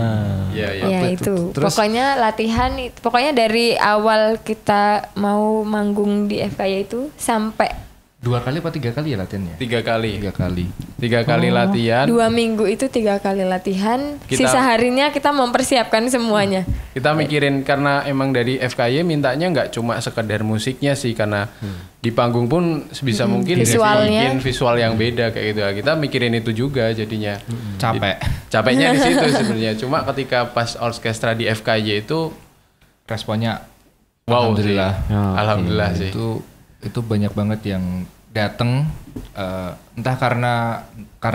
Iya iya. Ya itu. Pokoknya latihan, pokoknya dari awal kita mau manggung di FKY itu sampai 2 kali apa 3 kali ya latihannya? 3 kali. 3 kali. 3 kali latihan. 2 minggu itu 3 kali latihan. Kita- Sisa harinya kita mempersiapkan semuanya. Kita mikirin karena emang dari FKY mintanya nggak cuma sekedar musiknya sih, karena di panggung pun sebisa mungkin Visualnya. bikin visual yang beda kayak gitu. Kita mikirin itu juga jadinya. Capek. Capeknya di situ sebenarnya. Cuma ketika pas orkestra di FKY itu Responnya wow alhamdulillah. sih. Alhamdulillah sih. Itu banyak banget yang datang, entah karena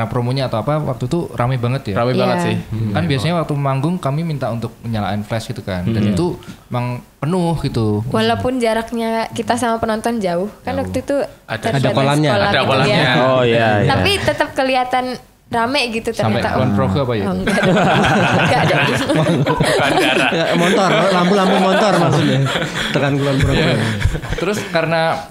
promonya atau apa, waktu itu rame banget ya. Rame Iya. banget sih. Kan biasanya waktu manggung kami minta untuk menyalain flash gitu kan, dan itu emang penuh gitu. Walaupun jaraknya kita sama penonton jauh, kan waktu itu Ada terbatas kolamnya. kolam Ada gitu kolamnya. ya. Oh iya. iya. Tapi tetap kelihatan rame gitu Sampai ternyata. Kulon Progo apa ya? Oh, enggak ada. Enggak ada. Motor, lampu-lampu motor maksudnya. Tekan Kulon Progo. Terus karena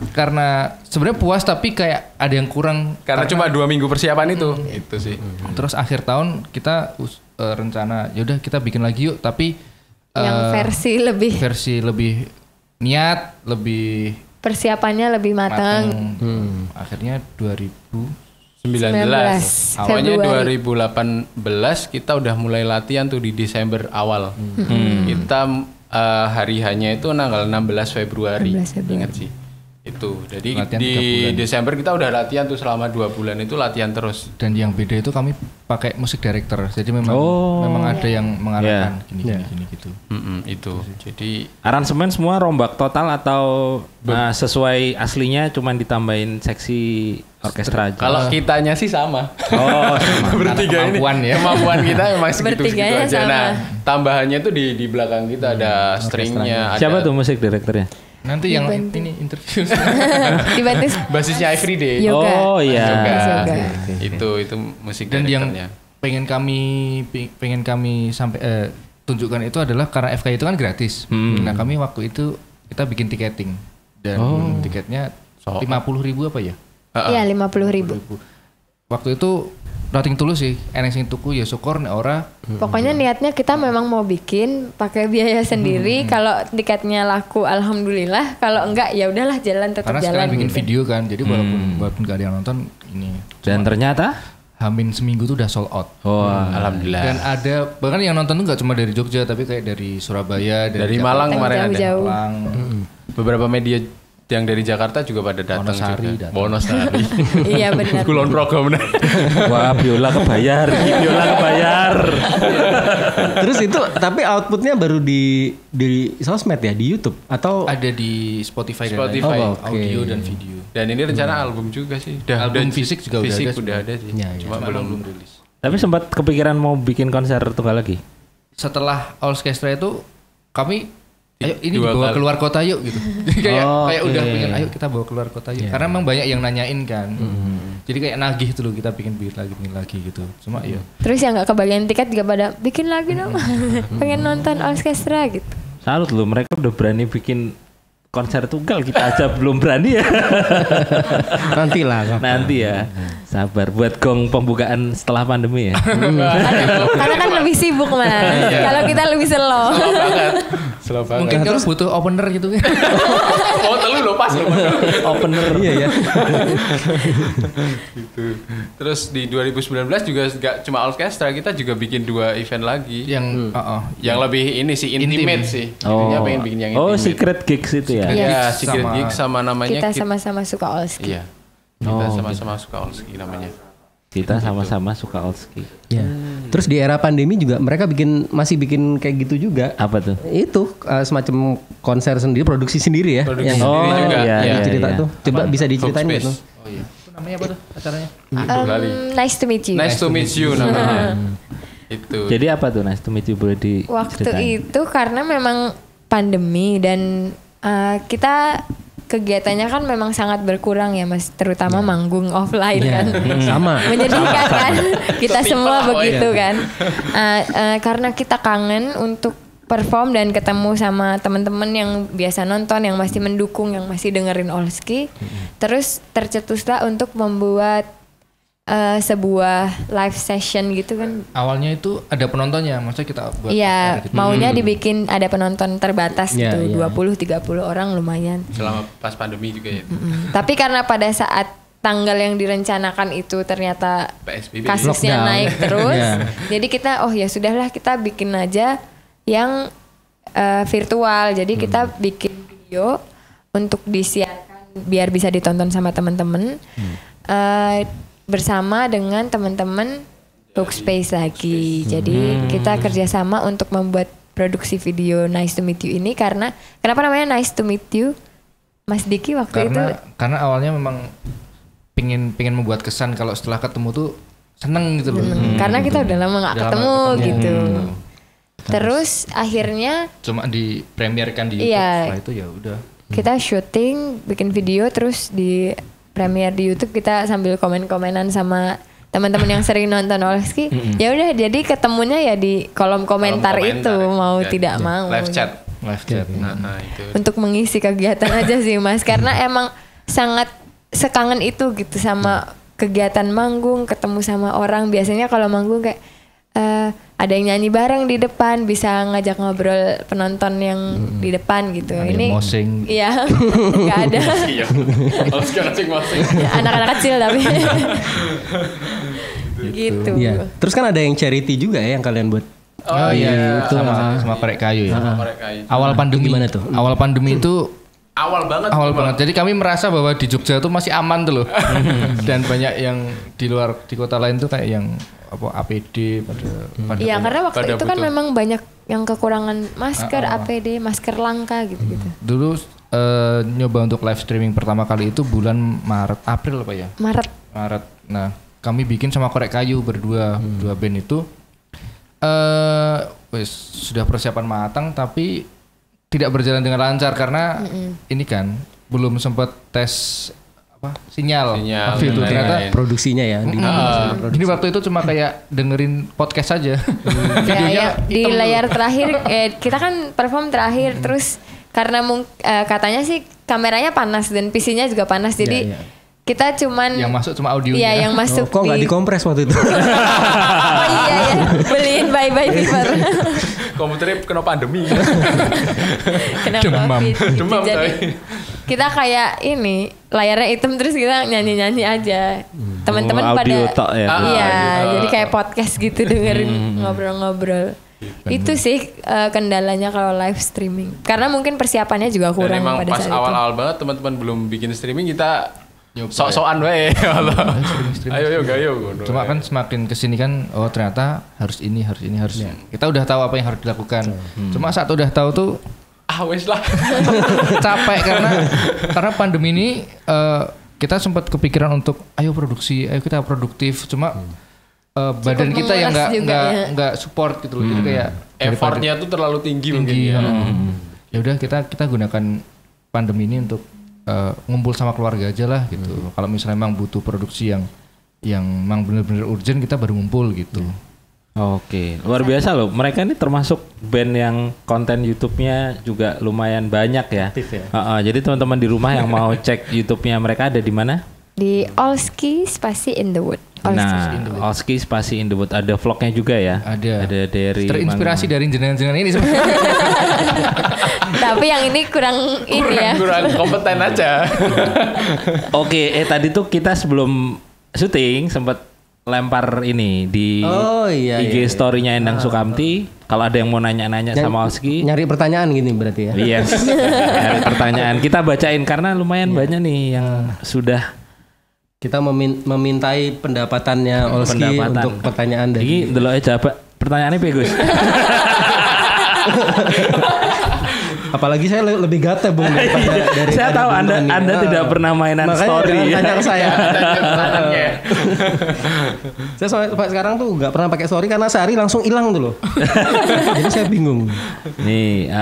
sebenarnya puas tapi kayak ada yang kurang Karena cuma 2 minggu persiapan itu. Itu sih. Terus akhir tahun kita rencana yaudah kita bikin lagi yuk, tapi Yang versi lebih niat, lebih persiapannya lebih matang. Akhirnya 19. Awalnya Februari. 2018 kita udah mulai latihan tuh di Desember awal. Kita hari hanya itu tanggal 16 Februari. 16 Februari. Ingat sih. Itu. Jadi Latihan di 3 bulan. Desember kita udah latihan tuh selama 2 bulan itu latihan terus. dan yang beda itu kami pakai musik director. Jadi memang ada yang mengarahkan gini gitu. Itu. Jadi Aransemen semua rombak total atau sesuai aslinya cuman ditambahin seksi orkestra aja? kalau kitanya sih sama. Oh, Bertiga ini kemampuan ya. kemampuan kita memang segitu-segitu Bertiganya aja. sama. Nah, tambahannya tuh di belakang kita ada stringnya, ada siapa tuh musik direkturnya? Nanti yang Dibantu. ini interview. Dibantu basisnya Everyday. yoga. Oh iya. Yoga. Itu musik Dan yang direkturnya. pengen kami sampai tunjukkan itu adalah karena FK itu kan gratis. Nah kami waktu itu kita bikin tiketing dan tiketnya 50.000 apa ya? Iya 50.000. Waktu itu nothing tulus sih, eneng sing tuku ya syukur nek ora. Pokoknya niatnya kita memang mau bikin pakai biaya sendiri. Kalau tiketnya laku alhamdulillah. Kalau enggak ya udahlah jalan tetap Karena jalan. sekarang bikin gitu. video kan, jadi walaupun gak ada yang nonton ini. Dan ternyata Hamin seminggu tuh udah sold out. Alhamdulillah. Dan ada bahkan yang nonton tuh gak cuma dari Jogja tapi kayak dari Surabaya, Dari Jakarta, Malang Yang kemarin ada. jauh-jauh. Malang. Beberapa media yang dari Jakarta juga pada datang Wonosari juga. datang. Wonosari. Iya benar. Kulon Progo benar. wah biola kebayar, biola kebayar. Terus itu tapi outputnya baru di sosmed ya, di YouTube atau Ada di Spotify, Spotify. dan lain-lain. Oh, oke. Audio dan video. Dan ini rencana album juga sih. Album fisik juga udah ada udah ada sih. Ya, ya. Cuma belum rilis. Tapi sempat kepikiran mau bikin konser tunggal lagi? Setelah All Orchestra itu kami ayo ini 2 dibawa kali. keluar kota yuk gitu. kayak oke. udah pengen ayo kita bawa keluar kota yuk. Karena memang banyak yang nanyain kan. Jadi kayak nagih tuh loh kita bikin lagi gitu. Cuma ya Terus yang nggak kebagian tiket juga pada bikin lagi dong. Pengen nonton orkestra gitu. Salut loh, mereka udah berani bikin konser tunggal, kita aja belum berani ya. nanti lah. Nanti ya, sabar buat gong pembukaan setelah pandemi ya. Karena kan lebih sibuk mas. Kalau kita lebih slow. Slow banget. mungkin kalau butuh opener gitu. Oh, telu lo pas lo. Opener iya ya. Gitu. Terus di 2019 juga gak cuma orkestra, kita juga bikin 2 event lagi. yang Yang lebih ini sih intimate sih. Intinya pengen bikin yang Oh, intimate. secret gigs itu ya. Ya, Secret sama- Gig sama namanya Kita sama-sama suka Olski. Iya. Kita sama-sama suka Olski namanya. Kita sama-sama suka Olski. Ya. Terus di era pandemi juga mereka masih bikin kayak gitu juga. Apa tuh? Itu semacam konser sendiri, produksi sendiri ya. Produksi yang sendiri juga. iya, Iya. cerita iya. tuh. Coba bisa diceritain Hope gitu. Space. Oh iya. Itu namanya apa tuh acaranya? Kali. Nice to meet you. Nice to meet you namanya. Itu. Jadi apa tuh Nice to meet you, boleh Waktu diceritain? itu karena memang pandemi dan kita kegiatannya kan memang sangat berkurang ya Mas, terutama manggung offline Iya, kan. sama. Menyedihkan kan. Kita semua lah, begitu kan. Karena kita kangen untuk perform dan ketemu sama teman-teman yang biasa nonton, yang masih mendukung, yang masih dengerin Olski. Terus tercetuslah untuk membuat sebuah live session gitu kan. Awalnya itu ada penontonnya, maksudnya kita buat Iya, gitu. maunya dibikin ada penonton terbatas Iya, gitu, iya. 20-30 orang lumayan. Selama pas pandemi juga ya. Tapi karena pada saat tanggal yang direncanakan itu ternyata PSBB. kasusnya Lockdown. naik terus, Iya. jadi kita ya sudahlah kita bikin aja yang virtual. Jadi kita bikin video untuk disiarkan biar bisa ditonton sama teman-teman. Bersama dengan teman-teman Talkspace lagi. Jadi kita kerjasama untuk membuat produksi video Nice to Meet You ini karena kenapa namanya Nice to Meet You, Mas Diki waktu itu? Karena awalnya memang pingin membuat kesan kalau setelah ketemu tuh seneng gitu loh. Karena kita udah lama nggak Udah lama ketemu ketemu. gitu. Terus akhirnya Cuma dipremierkan di YouTube. Iya. Setelah itu ya udah. kita syuting, bikin video, terus di premiere di YouTube kita sambil komen-komenan sama teman-teman yang sering nonton Olski. Ya udah, jadi ketemunya ya di kolom komentar itu, mau Ya, tidak mau. Live chat. Live chat. Nah, itu. Untuk mengisi kegiatan aja sih Mas, karena emang sangat sekangen itu gitu sama kegiatan manggung, ketemu sama orang. Biasanya kalau manggung kayak ada yang nyanyi bareng di depan, bisa ngajak ngobrol penonton yang di depan gitu. Ada yang Ini mosing. iya, nggak ada. Iya. Harus masing-masing. Ya, anak-anak kecil tapi gitu. Iya. Terus kan ada yang charity juga ya yang kalian buat. Oh iya. itu sama korek kayu ya. Korek kayu. Awal pandemi gimana tuh? Awal pandemi itu Awal banget. awal banget. Jadi kami merasa bahwa di Jogja tuh masih aman tuh loh. Dan banyak yang di luar di kota lain tuh kayak yang apa APD pada Iya, karena waktu pada itu kan butuh. memang banyak yang kekurangan masker, APD, masker langka gitu-gitu. dulu nyoba untuk live streaming pertama kali itu bulan Maret April apa ya? Maret. Maret. Nah, kami bikin sama korek kayu berdua, dua band itu wes sudah persiapan matang tapi tidak berjalan dengan lancar karena ini kan belum sempat tes apa sinyal. Waktu itu dan ternyata lain-lain. Produksinya ya di jadi waktu itu cuma kayak dengerin podcast saja. Ya, di layar terakhir kita kan perform terakhir terus karena katanya sih kameranya panas dan PC-nya juga panas jadi Iya, iya. kita cuman yang masuk cuma audionya. Iya, yang Oh, masuk kok nggak dikompres waktu itu? Oh iya ya, beliin bye-bye Fever. Komputernya kena pandemi. Kena Demam. COVID. Demam, Jadi coy. kita kayak ini layarnya hitam terus kita nyanyi-nyanyi aja. Teman-teman pada audio tok ya. Iya, jadi kayak podcast gitu dengerin ngobrol-ngobrol. Itu sih kendalanya kalau live streaming. Karena mungkin persiapannya juga Dan kurang emang pada pas saat itu. awal-awal banget teman-teman belum bikin streaming kita sok-sokan wae. Ayo yuk gayo. Cuma kan semakin kesini kan, oh ternyata harus ini. Kita udah tahu apa yang harus dilakukan. Cuma saat udah tahu tuh wes lah. capek karena pandemi ini kita sempat kepikiran untuk ayo produksi, ayo kita produktif. Cuma badan kita yang menguras juga ya. nggak support gitu loh. Jadi kayak Effortnya tuh terlalu tinggi mungkin. ya udah kita gunakan pandemi ini untuk ngumpul sama keluarga aja lah gitu. Kalau misalnya memang butuh produksi yang memang benar-benar urgent, kita baru ngumpul gitu. Oke, luar biasa loh. Mereka ini termasuk band yang konten YouTube-nya juga lumayan banyak ya. Jadi teman-teman di rumah yang mau cek YouTube-nya mereka ada di mana? Di Olski Spasi in the Wood. Nah, Olski Spasi in the Wood ada vlognya juga ya. Ada dari terinspirasi dari jenengan-jenengan ini sebenarnya. Tapi yang ini kurang ini ya. Kurang kompeten aja. Oke, tadi tuh kita sebelum syuting sempat lempar ini di Oh, iya, IG iya. story-nya Endang Sukamti. Kalau ada yang mau nanya-nanya sama Olski, Nyari pertanyaan gini berarti ya. yes, nyari pertanyaan kita bacain karena lumayan banyak nih yang sudah Kita memintai pendapatannya Olski pendapatan. untuk pertanyaan dari Ini delok aja Pak. Pertanyaannya bagus. apalagi saya lebih gatel Bung daripada dari Saya tahu Anda tidak pernah mainan Makanya story jangan ya. tanya ke saya. Saya sampai sekarang tuh nggak pernah pakai story karena sehari langsung hilang tuh loh. Jadi saya bingung. Nih,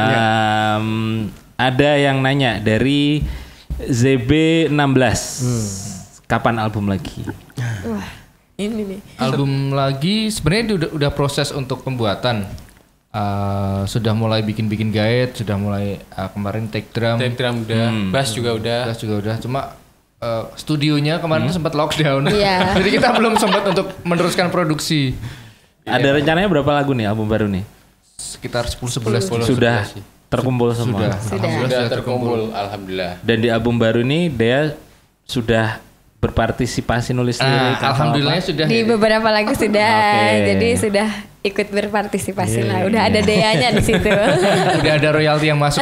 ada yang nanya dari ZB16. Kapan album lagi? Wah, ini nih. Album lagi sebenarnya udah proses untuk pembuatan. Sudah mulai bikin guide, sudah mulai kemarin take drum udah, bass juga udah. Cuma studionya kemarin sempat lockdown. Iya. Jadi kita belum sempat untuk meneruskan produksi. Ada rencananya berapa lagu nih album baru nih? Sekitar 10-11 Sudah terkumpul semua. Sudah terkumpul, alhamdulillah. Dan di album baru ini Dea sudah berpartisipasi nulis lirik. Alhamdulillah sudah. Di beberapa lagu sudah, Oke. jadi sudah ikut berpartisipasi lah. Udah ada Deanya di situ. Udah ada royalti yang masuk.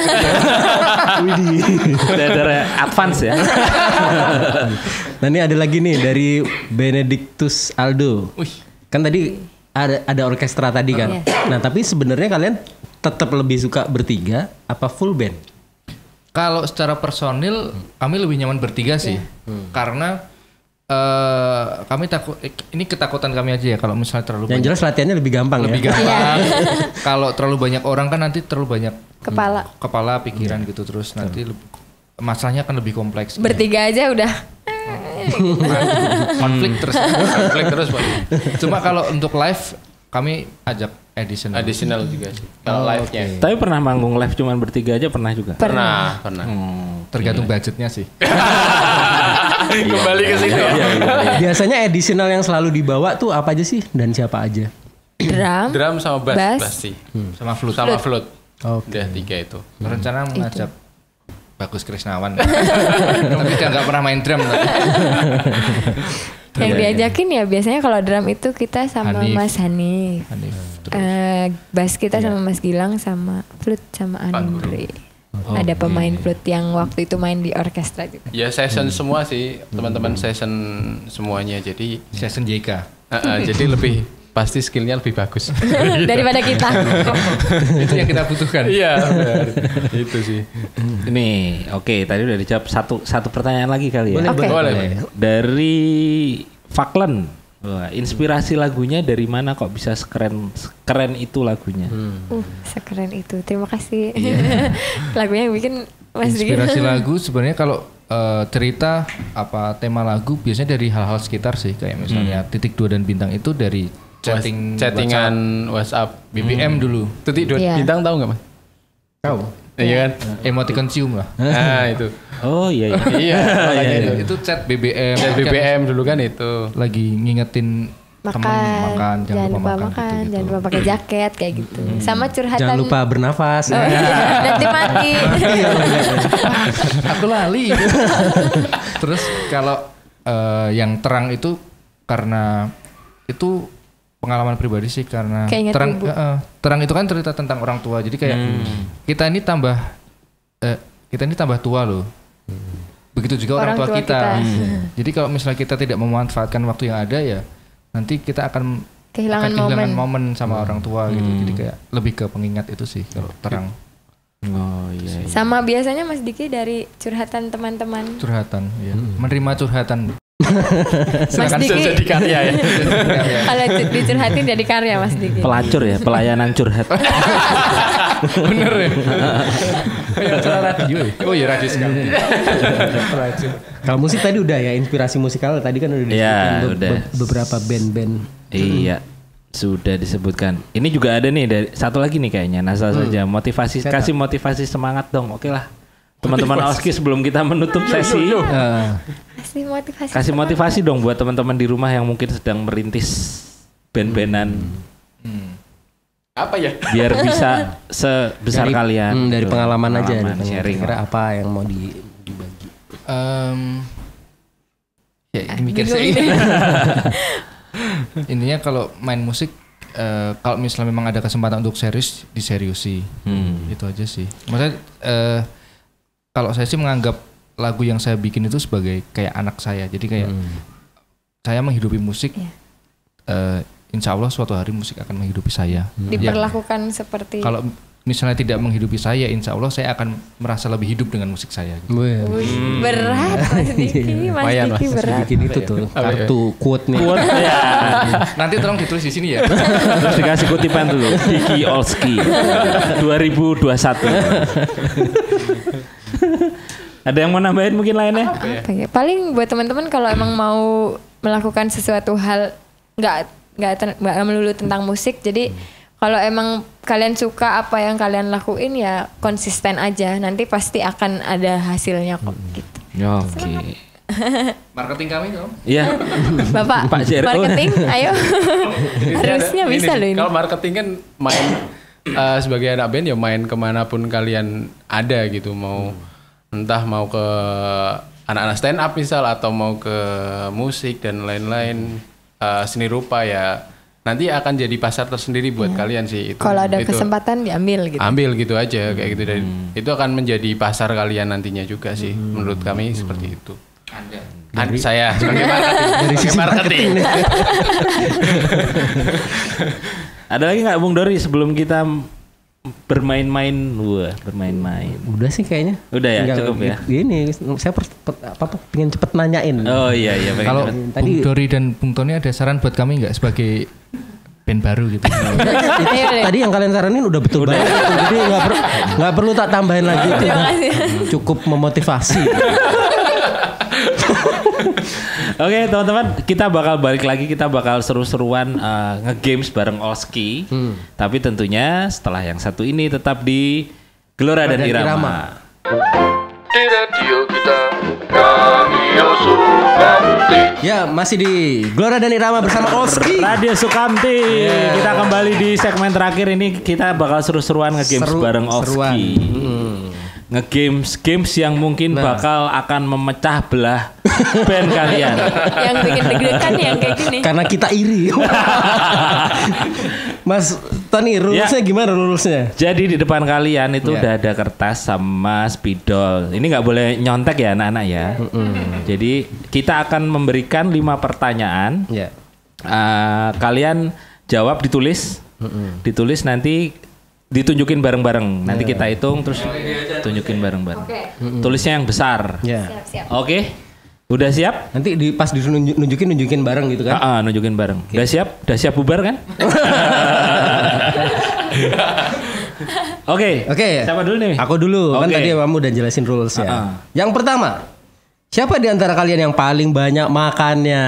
Udah ada advance ya. Nah ini ada lagi nih dari Benedictus Aldo. Kan tadi ada orkestra tadi kan. Nah tapi sebenarnya kalian tetap lebih suka bertiga apa full band? Kalau secara personil kami lebih nyaman bertiga sih. Karena kami takut, ini ketakutan kami aja ya kalau misalnya terlalu Yang jelas latihannya lebih gampang lebih ya. gampang. Kalau terlalu banyak orang kan nanti terlalu banyak Kepala. pikiran gitu, terus nanti masalahnya akan lebih kompleks. Bertiga aja udah. Konflik terus. Pak. Cuma kalau untuk live kami ajak Additional juga sih. Kalau live-nya. Tapi pernah manggung live cuman bertiga aja pernah juga? Pernah. tergantung budgetnya sih. Kembali ke situ. Biasanya additional yang selalu dibawa tuh apa aja sih dan siapa aja? Drum sama bass Bass. pasti. Sama flute. Sama flute. Oke. Udah 3 itu. Rencana mengajak Bagus Krisnawan. Tapi dia nggak pernah main drum. Yang diajakin ya biasanya kalau drum itu kita sama Hanif. Mas Hanif. Bass kita sama Mas Gilang, sama flute sama Andre. Ada pemain flute yang waktu itu main di orkestra juga. Ya session semua sih, teman-teman session semuanya. Jadi Session JK. jadi lebih pasti skillnya lebih bagus. Daripada kita. Itu yang kita butuhkan. Iya, benar. Itu sih. Nih, oke, tadi udah dijawab satu pertanyaan lagi kali ya. Oke. Boleh. Dari Faklen, wah, inspirasi lagunya dari mana kok bisa keren itu lagunya? Sekeren itu. Terima kasih. Lagunya yang bikin Mas Diki. Inspirasi lagu sebenarnya kalau cerita apa tema lagu biasanya dari hal-hal sekitar sih, kayak misalnya titik 2 dan bintang itu dari Chattingan WhatsApp. BBM dulu. Titik 2 Iya. bintang tahu nggak Mas? Tahu. Iya kan? Emoticon cium lah. Nah itu. Oh iya. Iya. makanya itu. Itu chat BBM. Chat BBM dulu kan itu. Lagi ngingetin teman makan, jangan lupa makan, gitu-gitu. jangan lupa pakai jaket kayak gitu. Sama curhatan. Jangan lupa bernafas. Oh, iya. Nanti mati. Aku lali. Terus kalau yang terang itu karena itu pengalaman pribadi sih, karena Keinget terang ibu. terang itu kan cerita tentang orang tua. Jadi kayak kita ini tambah tua loh. Begitu juga orang tua kita. Jadi kalau misalnya kita tidak memanfaatkan waktu yang ada ya nanti kita akan Kehilangan momen sama orang tua gitu. Jadi kayak lebih ke pengingat itu sih kalau terang. Oh iya. Sama biasanya Mas Diki dari curhatan teman-teman. Curhatan ya. Menerima curhatan. Mas Diki Jadi karya ya. kalau dicurhatin jadi karya Mas Diki. Pelacur ya, pelayanan curhat. Bener ya. Kayak acara radio ya. Oh iya radio sekali. Kalau musik tadi udah ya, inspirasi musikal tadi kan udah disebutin udah. beberapa band-band. Iya, sudah disebutkan. Ini juga ada nih dari satu lagi nih kayaknya. Nasa saja motivasi, kasih motivasi semangat dong. Oke lah. Teman-teman Oski sebelum kita menutup sesi, kasih motivasi dong buat teman-teman di rumah yang mungkin sedang merintis band-bandan. Apa ya? Biar bisa sebesar kalian. Dari pengalaman aja. Sharing. Kira apa yang mau dibagi? Ya mikir saya ini. Intinya kalau main musik, kalau misalnya memang ada kesempatan untuk serius, diseriusi. Itu aja sih. Maksudnya kalau saya sih menganggap lagu yang saya bikin itu sebagai kayak anak saya. Jadi kayak saya menghidupi musik. Insya Allah suatu hari musik akan menghidupi saya. Diperlakukan seperti. Kalau misalnya tidak menghidupi saya, insya Allah saya akan merasa lebih hidup dengan musik saya. Gitu. Wih, berat Mas Diki, Mas Diki berat. Bikin itu tuh kartu quote-nya. Nanti tolong ditulis di sini ya. Terus dikasih kutipan dulu. Diki Olski 2021. Ada yang mau nambahin mungkin lainnya? Apa ya? Paling buat teman-teman kalau emang mau melakukan sesuatu hal nggak melulu tentang musik. Jadi kalau emang kalian suka apa yang kalian lakuin ya konsisten aja. Nanti pasti akan ada hasilnya kok. Gitu. Oke. Marketing kami dong. Iya. Bapak Pak JRO. marketing, ayo. Harusnya bisa loh ini. Kalau marketing kan main sebagai anak band ya main kemanapun kalian ada gitu, mau entah mau ke anak-anak stand up misal atau mau ke musik dan lain-lain, seni rupa ya nanti akan jadi pasar tersendiri buat kalian sih itu. Kalau ada kesempatan diambil gitu. Ambil gitu aja kayak gitu, dan itu akan menjadi pasar kalian nantinya juga sih menurut kami seperti itu. Saya sebagai marketing. Dari sisi marketing nih. Ada lagi nggak Bung Dori sebelum kita bermain-main? Bermain-main. Udah sih kayaknya. Udah ya, cukup ya. Ini saya pengen cepet nanyain. Oh iya pengen Kalau cepet. Tadi- Bung Dori dan Bung Tony ada saran buat kami nggak sebagai band baru gitu? Tadi yang kalian saranin udah betul banget gitu. Jadi nggak perlu tak tambahin lagi itu. Terima kasih. Cukup memotivasi. Oke teman-teman, kita bakal balik lagi, kita bakal seru-seruan nge-games bareng Oski. Tapi tentunya setelah yang satu ini tetap di Gelora dan Irama. Di radio kita Radio Sukamti. Ya masih di Gelora dan Irama bersama Oski. Radio Sukamti. Kita kembali di segmen terakhir ini, kita bakal seru-seruan nge-games bareng Oski. Nge-games yang mungkin bakal akan memecah belah band kalian. Yang bikin deg-degan yang kayak gini. Karena kita iri. Mas Tony, rulesnya gimana rulesnya? Jadi di depan kalian itu udah ada kertas sama spidol. Ini nggak boleh nyontek ya anak-anak ya. Jadi kita akan memberikan 5 pertanyaan. Ya. Kalian jawab ditulis. Ditulis nanti ditunjukin bareng-bareng. Nanti kita hitung terus tunjukin bareng-bareng. Tulisnya yang besar. Ya. Siap. Oke. Udah siap? Nanti pas nunjukin bareng gitu kan? Nunjukin bareng. Udah siap? Udah siap bubar kan? Oke. Siapa dulu nih? Aku dulu. Kan Oke. tadi kamu udah jelasin rulesnya. Yang pertama, siapa di antara kalian yang paling banyak makannya?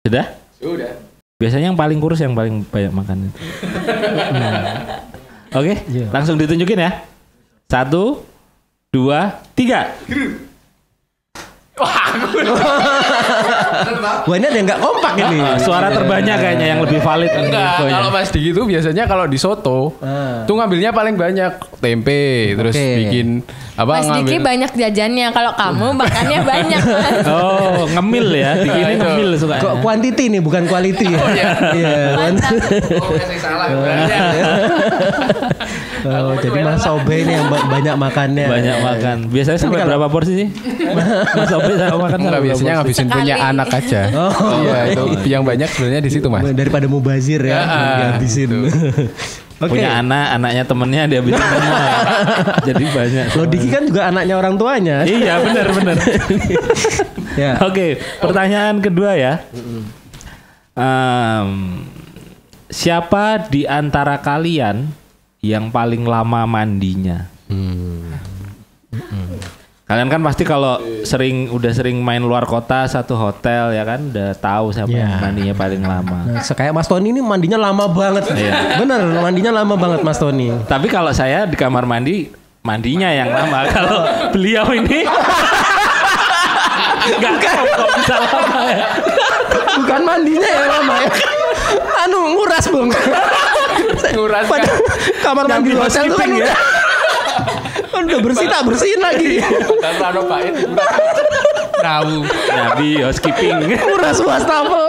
Sudah? Biasanya yang paling kurus yang paling banyak makan itu. Oke, langsung ditunjukin ya. 1, 2, 3. Wah ini ada yang nggak kompak ini. Suara terbanyak kayaknya yang lebih valid. Enggak, kalau Mas Diki itu biasanya kalau di soto tuh ngambilnya paling banyak tempe, terus bikin apa Mas Diki banyak jajannya. Kalau kamu makannya banyak. Mas. Oh, ngemil ya. Diki ini ngemil suka. Kok quantity nih bukan quality ya? Iya. Mantap. Oh, jadi Mas Sobe ini yang banyak makannya. Banyak makan. Biasanya sampai berapa porsi sih? Mas Sobe sama makan Enggak, biasanya ngabisin punya Sekali. anak aja. Iya, itu yang banyak sebenarnya di situ, Mas. Daripada mubazir ya, dihabisin. Oke. Punya anaknya temennya dia bikin semua. Jadi banyak. Lo Diki kan juga anaknya orang tuanya. Iya, benar. Ya. Oke, pertanyaan kedua ya. Siapa di antara kalian yang paling lama mandinya? Kalian kan pasti kalau udah sering main luar kota satu hotel ya kan udah tahu siapa yang mandinya paling lama. Nah, kayak Mas Tony ini mandinya lama banget. Iya. Bener, mandinya lama banget Mas Tony. Tapi kalau saya di kamar mandinya yang lama. Kalau beliau ini nggak tahu kok bisa lama ya. Bukan mandinya yang lama ya. Nguras Bung. Nguras kan. Pada kamar mandi Yang hotel tuh kan housekeeping ya. kan udah bersih tak bersihin lagi. Tanpa Pak itu tahu. Nabi housekeeping. Nguras wastafel.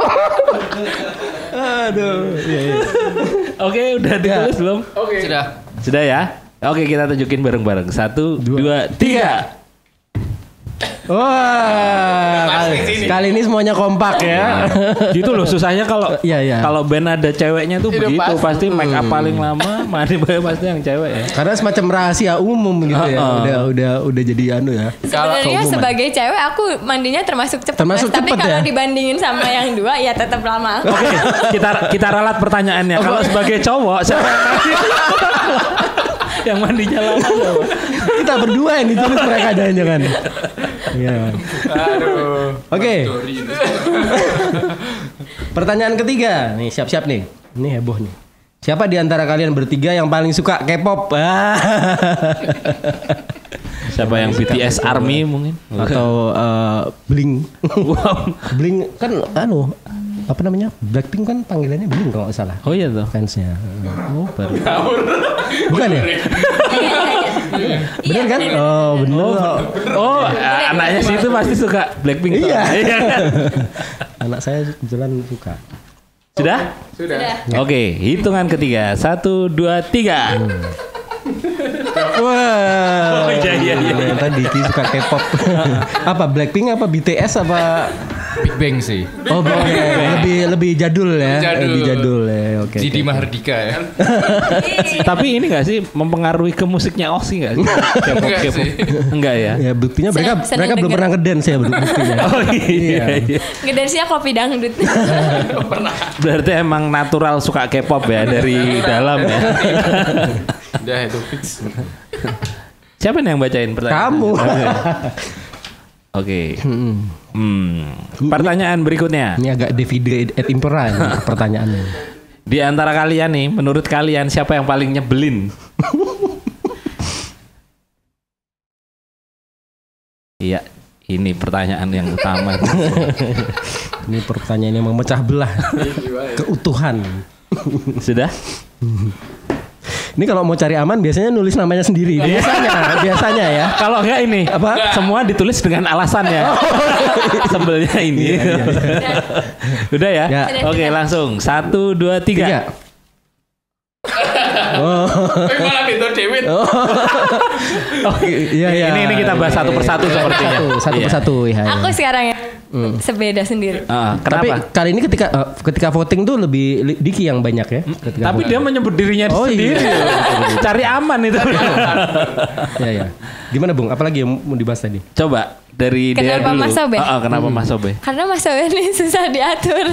Aduh. Iya. Oke, udah ditulis belum? Sudah ya? Oke, kita tunjukin bareng-bareng. 1, 2, 3. Wah, kali ini semuanya kompak ya. Gitu loh susahnya kalau Iya. kalau band ada ceweknya tuh Itu begitu pasti. pasti make up paling lama mandi pasti yang cewek ya. Karena semacam rahasia umum gitu ya. Udah jadi anu ya. Sebenarnya sebagai cewek aku mandinya termasuk cepat. Termasuk Tapi cepet kalau ya? dibandingin sama yang dua ya tetap lama. Oke, kita ralat pertanyaannya. Kalau sebagai cowok siapa yang mandi? Yang mandinya lama apa? Kita berdua yang ditulis mereka ada jangan. Iya. Aduh. Oke. Pertanyaan ketiga. Nih, siap-siap nih. Ini heboh nih. Siapa di antara kalian bertiga yang paling suka K-pop? Siapa yang BTS Army mungkin? Atau Blink? Blink kan apa namanya? Blackpink kan panggilannya Blink kalau nggak salah. Oh iya tuh. Fansnya. Oh, baru. Bukan ya? Bener kan? Oh bener. Oh, anaknya situ pasti suka Blackpink. Iya. Kan? Anak saya kebetulan suka. Sudah? Sudah. Oke, hitungan ketiga. 1, 2, 3. Wah. Oh, iya. Tadi Diki suka K-pop. Apa Blackpink apa BTS apa? Big Bang sih. Oh, lebih jadul ya. Lebih jadul ya. Oke. Didi Mahardika ya. Tapi ini gak sih mempengaruhi ke musiknya Osi gak sih? Enggak K-pop. sih. Enggak ya? Ya buktinya mereka Seneng belum denger. pernah ngedance ya buktinya. Oh iya. Ngedance-nya kopi dangdut. Berarti emang natural suka K-pop ya dari dalam ya. Udah itu fix. Siapa nih yang bacain pertanyaan? Kamu. Oke. Pertanyaan berikutnya. Ini agak Davide et Impera ini pertanyaannya. Di antara kalian nih, menurut kalian siapa yang paling nyebelin? Iya, ini pertanyaan yang utama. Ini pertanyaan yang memecah belah keutuhan. Sudah? Ini kalau mau cari aman biasanya nulis namanya sendiri. Biasanya ya. Kalau enggak ini, Apa? semua ditulis dengan alasannya. Sebelnya ini. Udah ya? Ya. Oke, langsung. 1, 2, 3. Tiga. Malah itu David. Iya. Ini kita bahas satu persatu sepertinya. Satu Iya. persatu ya. Aku sekarang ya sebeda sendiri. Tapi Kenapa? kali ini ketika voting tuh lebih Diki yang banyak ya. ketika Tapi voting. dia menyebut dirinya sendiri. Cari aman itu. Ya. Gimana Bung? Apalagi yang mau dibahas tadi? Coba dari dia Kenapa dulu. Mas Sobe? Kenapa Mas Sobe? Karena Mas Sobe ini susah diatur.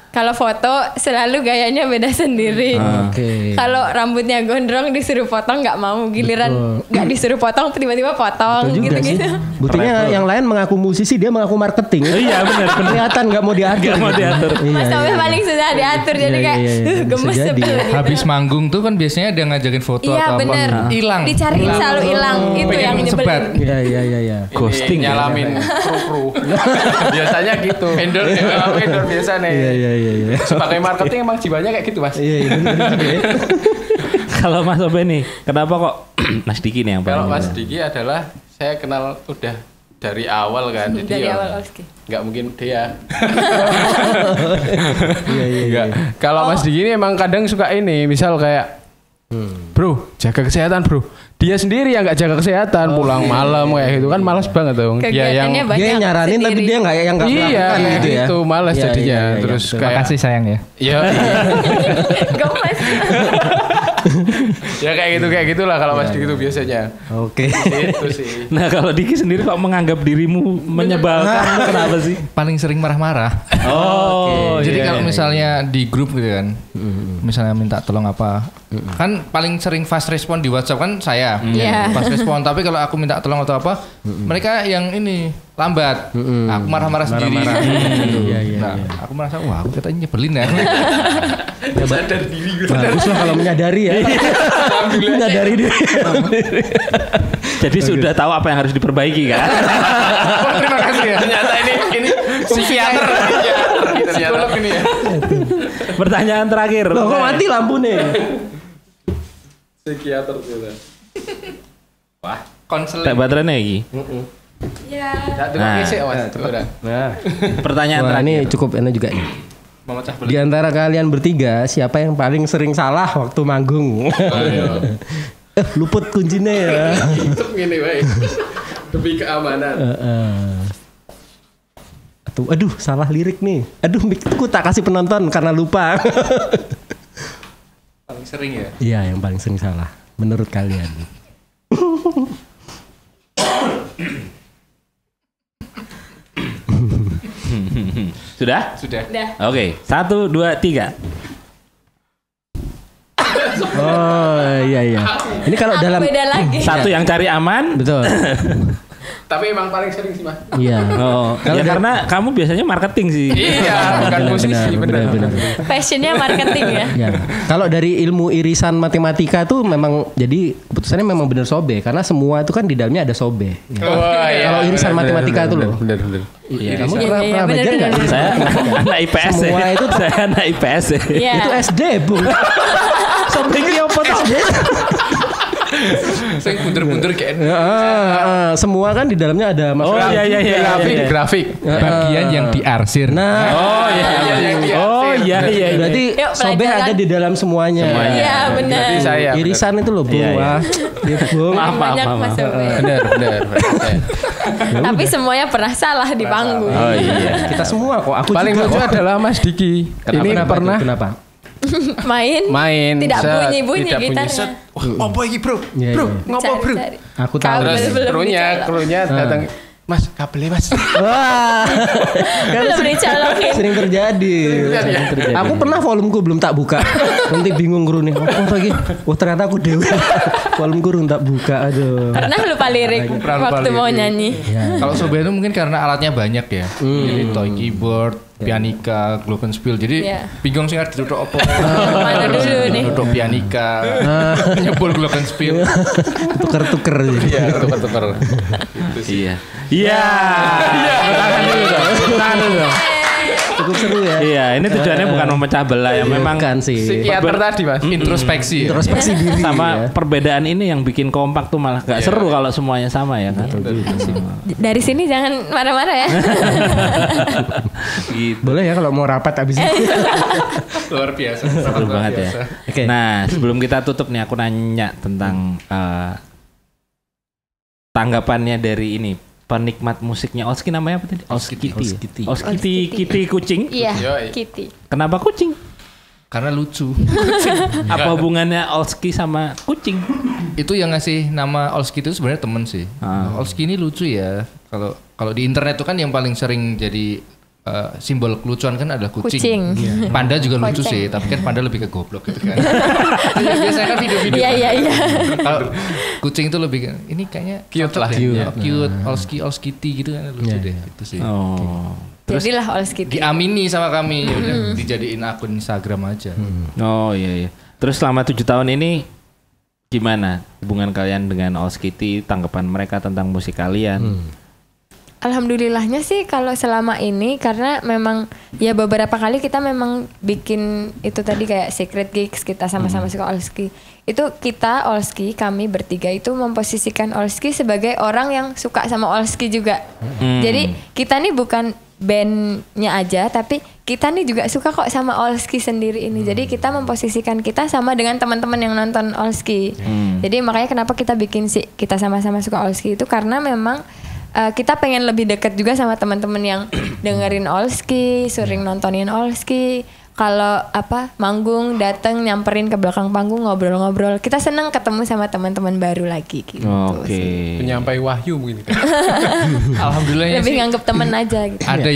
Kalau foto selalu gayanya beda sendiri. Oke. Kalau rambutnya gondrong disuruh potong nggak mau, giliran nggak disuruh potong tiba-tiba potong Betul juga sih. gitu-gitu. Buktinya yang lain mengaku musisi, dia mengaku marketing. Iya benar. Kelihatan nggak mau diatur. Nggak mau diatur. Mas Sobe paling susah diatur jadi kayak Bisa gemes jadi sebel ya. gitu. Habis manggung tuh kan biasanya dia ngajakin foto Iya atau bener. apa. Hilang. Dicariin selalu hilang. Itu Pengen yang sebat. nyebelin. Iya. Ghosting ya? Nyalamin kru. Biasanya gitu. Vendor biasa nih. Iya. Sebagai marketing emang jiwanya kayak gitu, Mas. Iya, bener juga ya. Kalau Mas Sobe nih, kenapa kok Mas Diki nih yang paling? Kalau Mas Diki adalah saya kenal udah dari awal kan. Jadi Dari ya awal Oski. nggak mungkin dia. Iya. Enggak. Kalau Mas Diki ini emang kadang suka ini, misal kayak bro, jaga kesehatan bro. Dia sendiri yang nggak jaga kesehatan, pulang malam kayak gitu kan malas banget dong. Dia yang Kegiatannya banyak. Dia yang nyaranin tapi dia nggak iya melakukan gitu ya. itu malas Iya, jadinya. iya, Terus betul. kayak Makasih sayang ya. ya Gemes. ya kayak gitulah kalau Mas Diki itu biasanya. Oke. Itu sih. Nah kalau Diki sendiri kok menganggap dirimu menyebalkan, kenapa sih? Paling sering marah-marah. Oh, Jadi iya, kalau iya. misalnya di grup gitu kan, misalnya minta tolong apa, kan paling sering fast respon di WhatsApp kan saya, Iya. fast respon. Tapi kalau aku minta tolong atau apa, mereka yang ini lambat. Aku marah-marah sendiri. Iya. Nah, aku merasa wah aku katanya nyebelin ya. Sadar diri gue. Bagus lah kalau menyadari ya. Menyadari diri. Jadi sudah tahu apa yang harus diperbaiki kan? Oh, terima kasih ya. Ternyata ini psikiater. Ternyata ini ya. Pertanyaan terakhir. Loh kok mati lampu nih? Psikiater ternyata. Tak Konseling. baterainya Iki. Ya. Nah. Nah, Pertanyaan wah, terakhir. ini cukup enak juga nih. Memecah Di antara kalian bertiga, siapa yang paling sering salah waktu manggung? Luput kuncinya ya. Ini baik. Demi keamanan. Aduh, salah lirik nih. Aduh, mikku tak kasih penonton karena lupa. Paling sering ya. Iya, yang paling sering salah. Menurut kalian? Sudah? Sudah. Udah. Oke, 1, 2, 3. Oh Iya. Ini kalau Aku dalam beda lagi. Satu yang cari aman. betul. Tapi emang paling sering sih, Mas. Iya. Oh, ya karena kamu biasanya marketing sih. Iya, bukan musisi, benar. Passionnya marketing ya. Ya. Kalau dari ilmu irisan matematika tuh memang jadi keputusannya memang benar sobe karena semua itu kan di dalamnya ada sobe. Ya. Kalau irisan matematika itu loh. Benar. Iya. Kamu Iya, pernah benar, belajar nggak? benar. Saya anak IPS Semua ya. itu Saya anak IPS ya. Iya. Itu SD, Bung. Sobe ki apa tuh? Saya bunter-bunter kayak Semua kan di dalamnya ada Oh iya. grafik. Bagian yang diarsir. Nah, Oh iya. berarti Yuk, sobe pelajaran. ada di dalam semuanya. Iya benar. Berarti saya. Irisan itu loh, Bung. Iya, iya. Wah. Iya, Bung. Banyak maaf. Mas Sobe. Benar. Tapi semuanya pernah salah di panggung. Oh iya. Kita semua kok. Aku Paling juga lucu kok. adalah Mas Diki. Ini Kenapa pernah itu? Kenapa? Main. Tidak set, bunyi-bunyi tidak gitarnya. set. Wah, apa ini, Bro? Iya, Bro, iya. ngopo, Bro? Cari-cari. Aku tahu. Kabel Terus belum krunya datang. Mas, kabelnya, Mas. Wah. Kan Belum dicolokin. sering terjadi. Aku pernah volumku belum tak buka. Nanti bingung guru nih. Oh lagi. Oh ternyata aku dewe. Volumku belum tak buka. Aduh. Pernah lupa lirik Pernah lupa waktu mau lirik. nyanyi. Kalau sobe itu mungkin karena alatnya banyak ya. Jadi toy keyboard, pianika, glockenspiel. Jadi Iya. bingung sih harus duduk apa. Mana dulu nih. Duduk pianika, nyebul glockenspiel. Tuker-tuker. Iya, tukar-tukar. Iya. Tangan dulu dong. Cukup seru ya. Iya, ini tujuannya bukan memecah belah ya, memang Bukan sih. Psikiater tadi, Mas. Introspeksi. Ya? Introspeksi diri. sama ya. perbedaan ini yang bikin kompak tuh malah gak seru kalau semuanya sama ya kan. Dari sini jangan marah-marah ya. Gitu. Boleh ya kalau mau rapat abis ini. Luar biasa. Seru banget ya. Oke. Nah, sebelum kita tutup nih aku nanya tentang tanggapannya dari ini penikmat musiknya Olski namanya apa tadi? Olskiti. Olskiti kucing. Iya, Yoi. Kitty. Kenapa kucing? Karena lucu. Apa hubungannya Olski sama kucing? Itu yang ngasih nama Olski itu sebenarnya temen sih. Olski ini lucu ya. Kalau di internet itu kan yang paling sering jadi simbol kelucuan kan adalah kucing. Kucing. Panda juga lucu Kucing. sih, tapi kan panda lebih ke goblok gitu kan. Biasanya kan video-video. Iya. Kalau kucing itu lebih ini kayaknya Cute cocok lah. deh. Cute. Ya, cute, Olskiti gitu kan lucu deh itu sih. Oh. Jadilah Ols Kitty. Diamini sama kami, ya udah dijadiin akun Instagram aja. Oh iya. Terus selama 7 tahun ini gimana hubungan kalian dengan Olskiti, tanggapan mereka tentang musik kalian? Alhamdulillahnya sih kalau selama ini karena memang ya beberapa kali kita memang bikin itu tadi kayak secret gigs kita sama-sama suka Olski. Itu kita Olski kami bertiga itu memposisikan Olski sebagai orang yang suka sama Olski juga. Jadi kita nih bukan bandnya aja tapi kita nih juga suka kok sama Olski sendiri ini. Jadi kita memposisikan kita sama dengan teman-teman yang nonton Olski. Jadi makanya kenapa kita bikin sih kita sama-sama suka Olski itu karena memang kita pengen lebih dekat juga sama teman-teman yang dengerin Olski, sering nontonin Olski. Kalau manggung dateng nyamperin ke belakang panggung ngobrol-ngobrol. Kita seneng ketemu sama teman-teman baru lagi gitu. Oke. sih. Penyampai wahyu mungkin. Alhamdulillah Lebih sih. nganggep temen aja gitu. Ada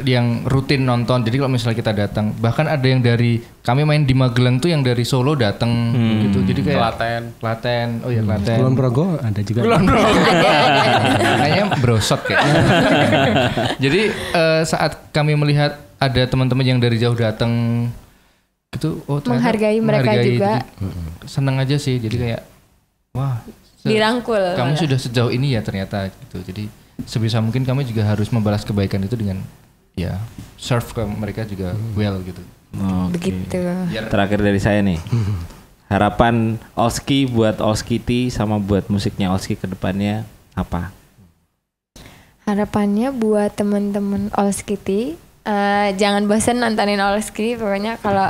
yang rutin nonton. Jadi kalau misalnya kita datang, bahkan ada yang dari kami main di Magelang tuh yang dari Solo datang gitu. Jadi kayak Klaten. Oh ya Klaten. Kulon Progo ada juga. Kayaknya brosot kayak. Jadi saat kami melihat ada teman-teman yang dari jauh datang gitu, ternyata Menghargai mereka juga. Jadi seneng aja sih. Jadi kayak wah, Dirangkul. kami malah. sudah sejauh ini ya ternyata gitu. Jadi sebisa mungkin kami juga harus membalas kebaikan itu dengan ya serve ke mereka juga well gitu. Oke. Begitu. Terakhir dari saya nih. Harapan Olski buat Olskiti sama buat musiknya Olski ke depannya apa? Harapannya buat temen-temen Olskiti jangan bosen nontonin Olski. Pokoknya kalau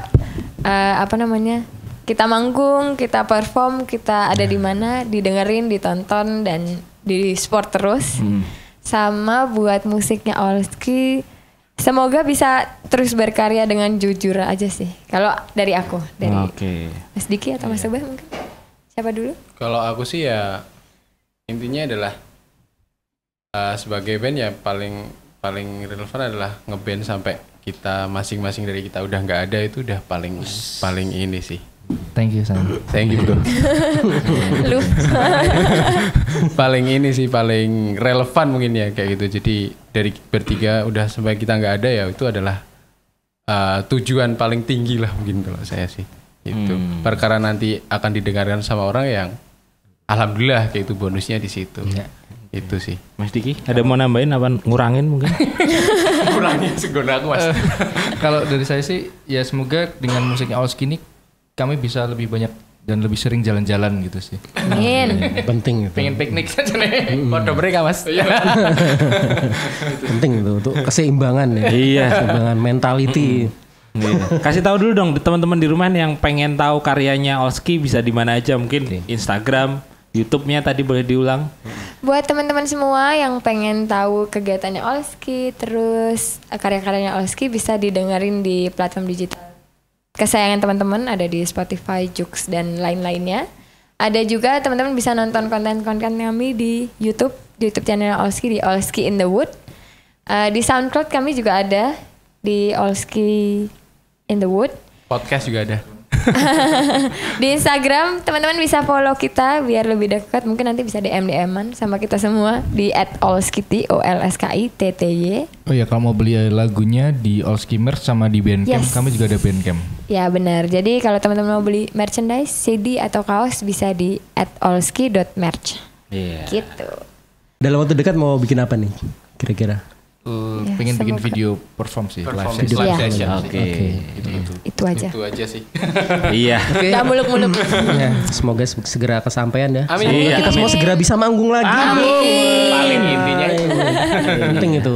kita manggung, kita perform, kita ada di mana, didengerin, ditonton dan di support terus. Sama buat musiknya Olski, semoga bisa terus berkarya dengan jujur aja sih. Kalau dari aku, dari Oke. Mas Diki atau Mas Sobah mungkin. Siapa dulu? Kalau aku sih ya intinya adalah sebagai band ya paling relevan adalah ngeband sampai kita masing-masing dari kita udah nggak ada itu udah paling ini sih. Thank you sayang. Thank you bro. Lu Paling ini sih paling relevan mungkin ya kayak gitu. Jadi dari bertiga udah sampai kita nggak ada ya itu adalah tujuan paling tinggi lah mungkin kalau saya sih. Itu perkara nanti akan didengarkan sama orang yang alhamdulillah kayak itu bonusnya di situ. Itu sih. Mas Diki, ada mau nambahin apa ngurangin mungkin? Kurangnya segona aku Mas. Kalau dari saya sih ya semoga dengan musiknya Olski ini kami bisa lebih banyak dan lebih sering jalan-jalan gitu sih. amin. Penting itu. Pengen piknik saja nih. Waduh mereka Mas. Penting itu untuk keseimbangan ya. Iya. Keseimbangan mentality. Iya. Kasih tahu dulu dong teman-teman di rumah yang pengen tahu karyanya Olski bisa di mana aja mungkin Instagram, YouTube-nya tadi boleh diulang. Buat teman-teman semua yang pengen tahu kegiatannya Olski, terus karya-karyanya Olski bisa didengerin di platform digital kesayangan teman-teman, ada di Spotify, Joox dan lain-lainnya. Ada juga teman-teman bisa nonton konten-konten kami di YouTube channel Olski di Olski in the Wood. Di SoundCloud kami juga ada di Olski in the Wood. Podcast juga ada. Di Instagram teman-teman bisa follow kita biar lebih dekat. Mungkin nanti bisa DM-an sama kita semua di @olskity OLSKITTY. Oh ya kalau mau beli lagunya di Olski Merch sama di Bandcamp, Yes. kami juga ada Bandcamp. Ya benar. Jadi kalau teman-teman mau beli merchandise, CD atau kaos bisa di @olski.merch. Iya. Gitu. Dalam waktu dekat mau bikin apa nih kira-kira? Ya, Pengen bikin semoga. video perform sih, live Video session. Iya. session. Oke. Itu aja. Itu aja sih. Iya. Gak muluk-muluk. Ya, semoga segera kesampaian ya. Amin. Semoga Iya, kita semua segera bisa manggung lagi. Paling intinya itu. Penting itu.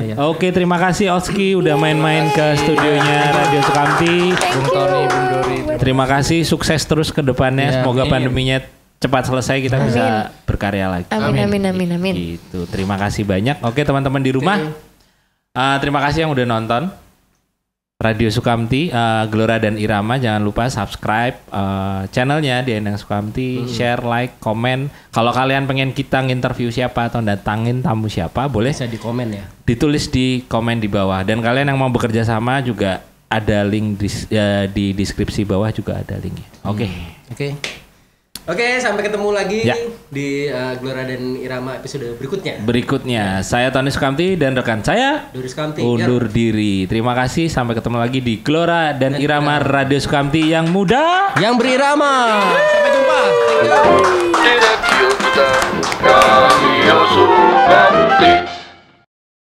Iya. Oke, terima kasih Olski udah main-main ke studionya Radio Sukamti. Bung Tony, Bung Dori. Terima kasih, sukses terus ke depannya. Semoga pandeminya cepat selesai, kita bisa berkarya lagi. Amin. Gitu. Terima kasih banyak. Oke, teman-teman di rumah. Terima kasih yang udah nonton Radio Sukamti, Gelora dan Irama. Jangan lupa subscribe channelnya di Endang Sukamti, share, like, komen. Kalau kalian pengen kita nginterview siapa atau datangin tamu siapa, boleh Bisa di komen ya. ditulis di komen di bawah. Dan kalian yang mau bekerja sama juga ada link di deskripsi bawah juga ada linknya. Oke. Oke, sampai ketemu lagi Ya. di Gelora dan Irama episode berikutnya. Berikutnya, saya Tony Sukamti dan rekan saya Doris Kamti. undur diri. Terima kasih, sampai ketemu lagi di Gelora dan Irama Radio Sukamti yang muda. Yang berirama. Sampai jumpa.